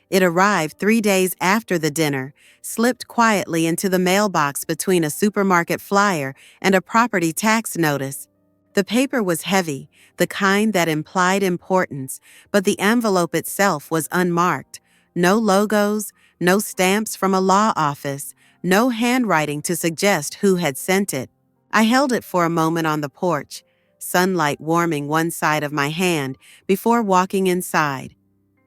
It arrived 3 days after the dinner, slipped quietly into the mailbox between a supermarket flyer and a property tax notice. The paper was heavy, the kind that implied importance, but the envelope itself was unmarked. No logos, no stamps from a law office, no handwriting to suggest who had sent it. I held it for a moment on the porch, sunlight warming one side of my hand, before walking inside.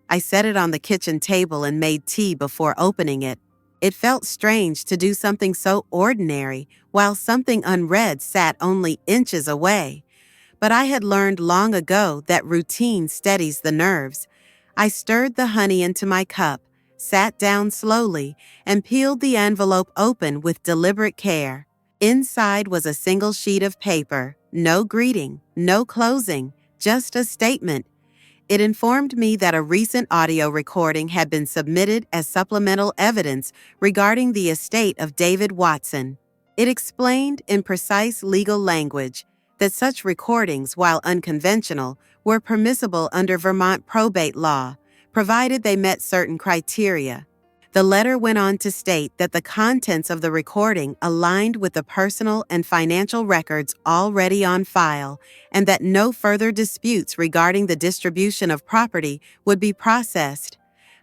I set it on the kitchen table and made tea before opening it. It felt strange to do something so ordinary while something unread sat only inches away. But I had learned long ago that routine steadies the nerves. I stirred the honey into my cup, sat down slowly, and peeled the envelope open with deliberate care. Inside was a single sheet of paper, no greeting, no closing, just a statement. It informed me that a recent audio recording had been submitted as supplemental evidence regarding the estate of David Watson. It explained in precise legal language that such recordings, while unconventional, were permissible under Vermont probate law, provided they met certain criteria. The letter went on to state that the contents of the recording aligned with the personal and financial records already on file, and that no further disputes regarding the distribution of property would be processed.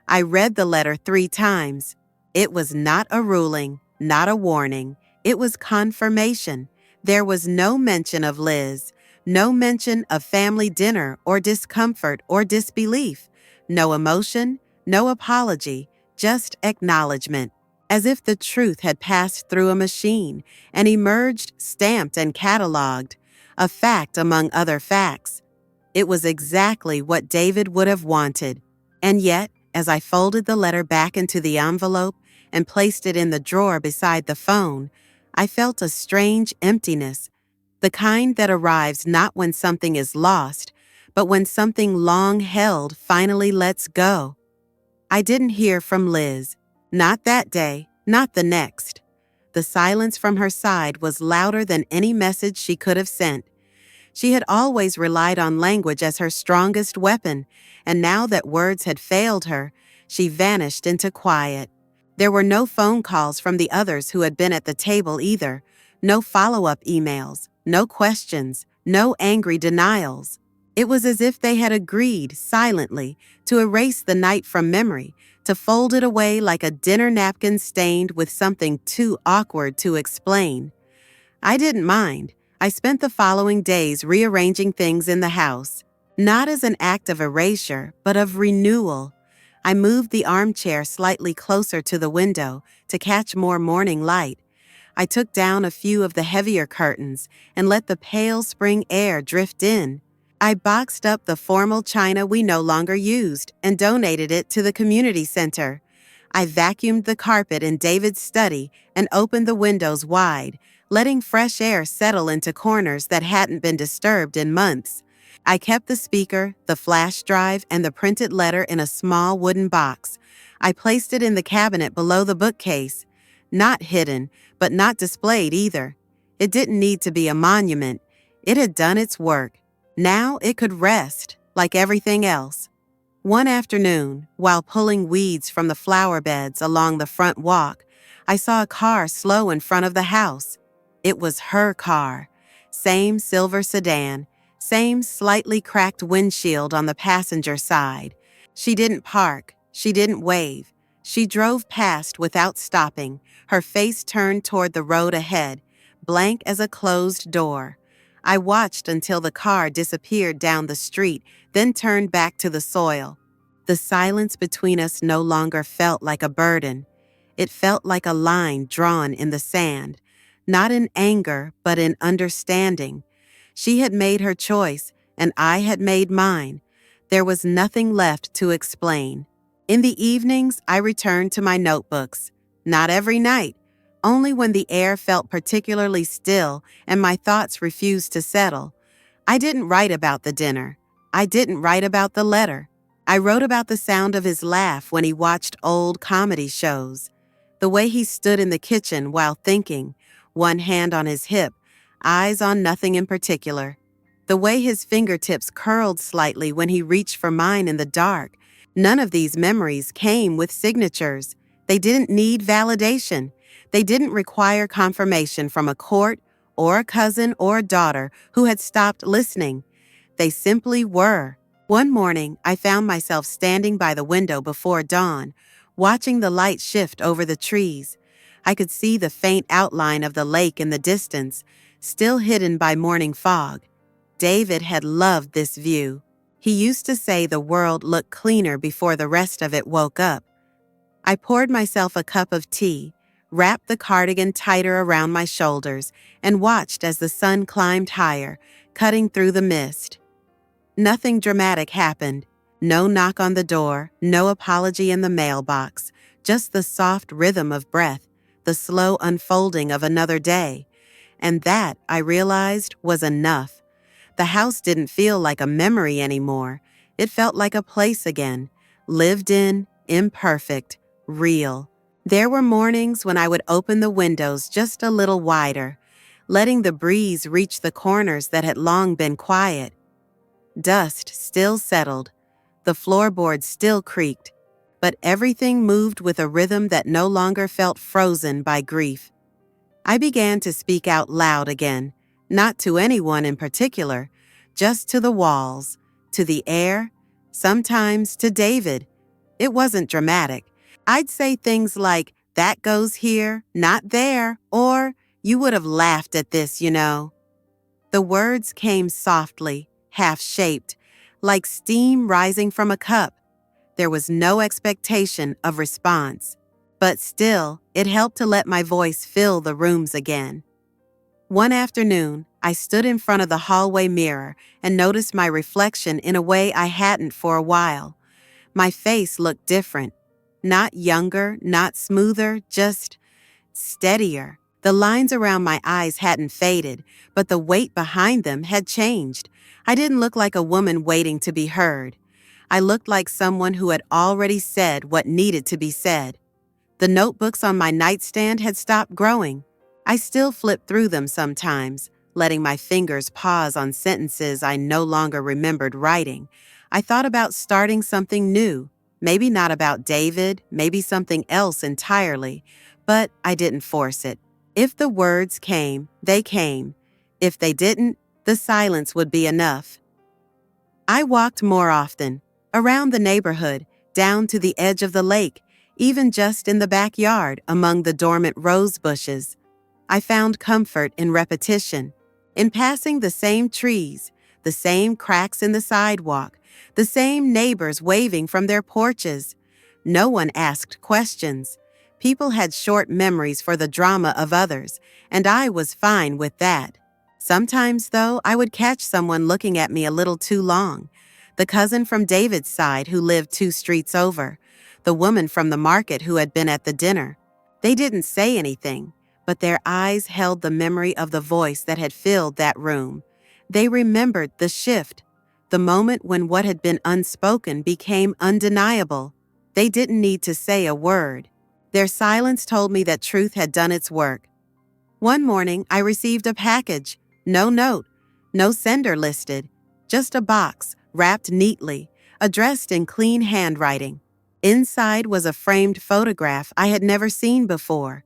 I read the letter 3 times. It was not a ruling, not a warning. It was confirmation. There was no mention of Liz, no mention of family dinner or discomfort or disbelief, no emotion, no apology, just acknowledgement, as if the truth had passed through a machine and emerged stamped and cataloged, a fact among other facts. It was exactly what David would have wanted. And yet, as I folded the letter back into the envelope and placed it in the drawer beside the phone, I felt a strange emptiness, the kind that arrives not when something is lost, but when something long held finally lets go. I didn't hear from Liz. Not that day, not the next. The silence from her side was louder than any message she could have sent. She had always relied on language as her strongest weapon, and now that words had failed her, she vanished into quiet. There were no phone calls from the others who had been at the table either, no follow-up emails, no questions, no angry denials. It was as if they had agreed, silently, to erase the night from memory, to fold it away like a dinner napkin stained with something too awkward to explain. I didn't mind. I spent the following days rearranging things in the house, not as an act of erasure, but of renewal. I moved the armchair slightly closer to the window to catch more morning light. I took down a few of the heavier curtains and let the pale spring air drift in. I boxed up the formal china we no longer used and donated it to the community center. I vacuumed the carpet in David's study and opened the windows wide, letting fresh air settle into corners that hadn't been disturbed in months. I kept the speaker, the flash drive, and the printed letter in a small wooden box. I placed it in the cabinet below the bookcase. Not hidden, but not displayed either. It didn't need to be a monument. It had done its work. Now it could rest, like everything else. One afternoon, while pulling weeds from the flower beds along the front walk, I saw a car slow in front of the house. It was her car. Same silver sedan, same slightly cracked windshield on the passenger side. She didn't park. She didn't wave. She drove past without stopping, her face turned toward the road ahead, blank as a closed door. I watched until the car disappeared down the street, then turned back to the soil. The silence between us no longer felt like a burden. It felt like a line drawn in the sand, not in anger, but in understanding. She had made her choice, and I had made mine. There was nothing left to explain. In the evenings, I returned to my notebooks. Not every night, only when the air felt particularly still and my thoughts refused to settle. I didn't write about the dinner. I didn't write about the letter. I wrote about the sound of his laugh when he watched old comedy shows, the way he stood in the kitchen while thinking, one hand on his hip, eyes on nothing in particular, the way his fingertips curled slightly when he reached for mine in the dark. None of these memories came with signatures. They didn't need validation. They didn't require confirmation from a court or a cousin or a daughter who had stopped listening. They simply were. One morning, I found myself standing by the window before dawn, watching the light shift over the trees. I could see the faint outline of the lake in the distance, still hidden by morning fog. David had loved this view. He used to say the world looked cleaner before the rest of it woke up. I poured myself a cup of tea, wrapped the cardigan tighter around my shoulders, and watched as the sun climbed higher, cutting through the mist. Nothing dramatic happened. No knock on the door, no apology in the mailbox, just the soft rhythm of breath, the slow unfolding of another day. And that, I realized, was enough. The house didn't feel like a memory anymore. It felt like a place again, lived in, imperfect, real. There were mornings when I would open the windows just a little wider, letting the breeze reach the corners that had long been quiet. Dust still settled, the floorboards still creaked, but everything moved with a rhythm that no longer felt frozen by grief. I began to speak out loud again, not to anyone in particular, just to the walls, to the air, sometimes to David. It wasn't dramatic. I'd say things like, "That goes here, not there," or, "You would have laughed at this, you know." The words came softly, half-shaped, like steam rising from a cup. There was no expectation of response, but still, it helped to let my voice fill the rooms again. One afternoon, I stood in front of the hallway mirror and noticed my reflection in a way I hadn't for a while. My face looked different. Not younger, not smoother, just steadier. The lines around my eyes hadn't faded, but the weight behind them had changed. I didn't look like a woman waiting to be heard. I looked like someone who had already said what needed to be said. The notebooks on my nightstand had stopped growing. I still flipped through them sometimes, letting my fingers pause on sentences I no longer remembered writing. I thought about starting something new, maybe not about David, maybe something else entirely, but I didn't force it. If the words came, they came. If they didn't, the silence would be enough. I walked more often, around the neighborhood, down to the edge of the lake, even just in the backyard among the dormant rose bushes. I found comfort in repetition, in passing the same trees, the same cracks in the sidewalk, the same neighbors waving from their porches. No one asked questions. People had short memories for the drama of others, and I was fine with that. Sometimes, though, I would catch someone looking at me a little too long. The cousin from David's side who lived 2 streets over, the woman from the market who had been at the dinner. They didn't say anything, but their eyes held the memory of the voice that had filled that room. They remembered the shift, the moment when what had been unspoken became undeniable. They didn't need to say a word. Their silence told me that truth had done its work. One morning, I received a package. No note, no sender listed, just a box, wrapped neatly, addressed in clean handwriting. Inside was a framed photograph I had never seen before.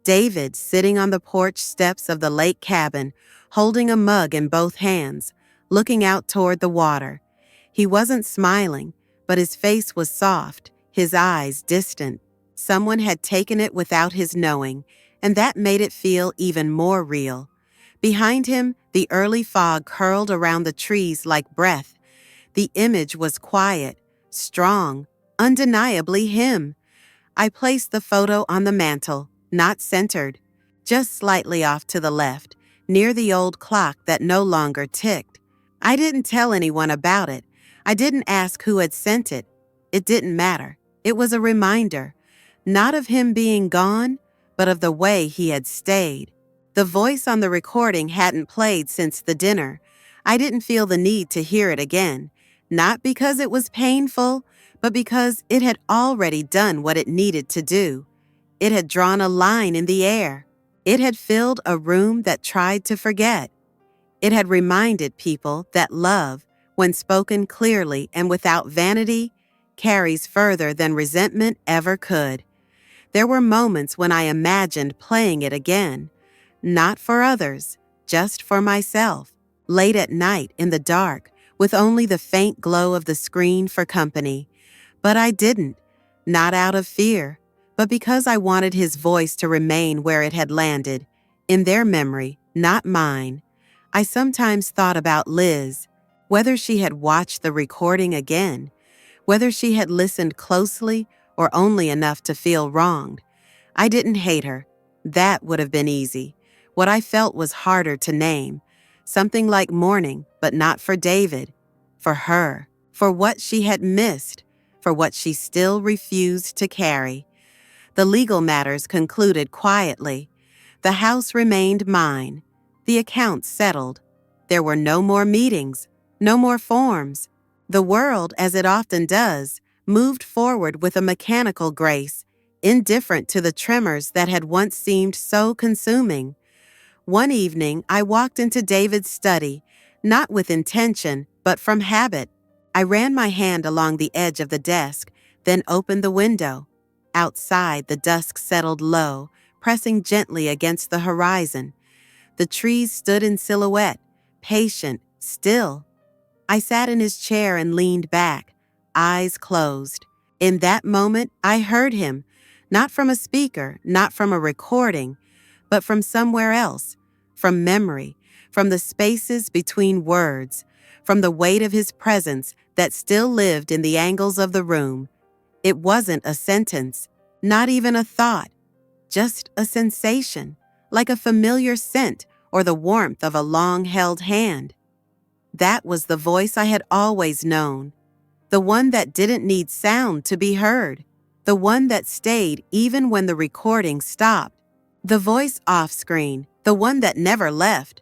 David sitting on the porch steps of the lake cabin, holding a mug in both hands, looking out toward the water. He wasn't smiling, but his face was soft, his eyes distant. Someone had taken it without his knowing, and that made it feel even more real. Behind him, the early fog curled around the trees like breath. The image was quiet, strong, undeniably him. I placed the photo on the mantel, not centered, just slightly off to the left, near the old clock that no longer ticked. I didn't tell anyone about it. I didn't ask who had sent it. It didn't matter. It was a reminder, not of him being gone, but of the way he had stayed. The voice on the recording hadn't played since the dinner. I didn't feel the need to hear it again, not because it was painful, but because it had already done what it needed to do. It had drawn a line in the air. It had filled a room that tried to forget. It had reminded people that love, when spoken clearly and without vanity, carries further than resentment ever could. There were moments when I imagined playing it again, not for others, just for myself, late at night in the dark, with only the faint glow of the screen for company. But I didn't, not out of fear, but because I wanted his voice to remain where it had landed, in their memory, not mine. I sometimes thought about Liz, whether she had watched the recording again, whether she had listened closely or only enough to feel wronged. I didn't hate her. That would have been easy. What I felt was harder to name. Something like mourning, but not for David. For her. For what she had missed. For what she still refused to carry. The legal matters concluded quietly. The house remained mine. The accounts settled. There were no more meetings, no more forms. The world, as it often does, moved forward with a mechanical grace, indifferent to the tremors that had once seemed so consuming. One evening, I walked into David's study, not with intention, but from habit. I ran my hand along the edge of the desk, then opened the window. Outside, the dusk settled low, pressing gently against the horizon. The trees stood in silhouette, patient, still. I sat in his chair and leaned back, eyes closed. In that moment, I heard him, not from a speaker, not from a recording, but from somewhere else, from memory, from the spaces between words, from the weight of his presence that still lived in the angles of the room. It wasn't a sentence, not even a thought, just a sensation, like a familiar scent or the warmth of a long-held hand. That was the voice I had always known, the one that didn't need sound to be heard, the one that stayed even when the recording stopped, the voice off-screen, the one that never left,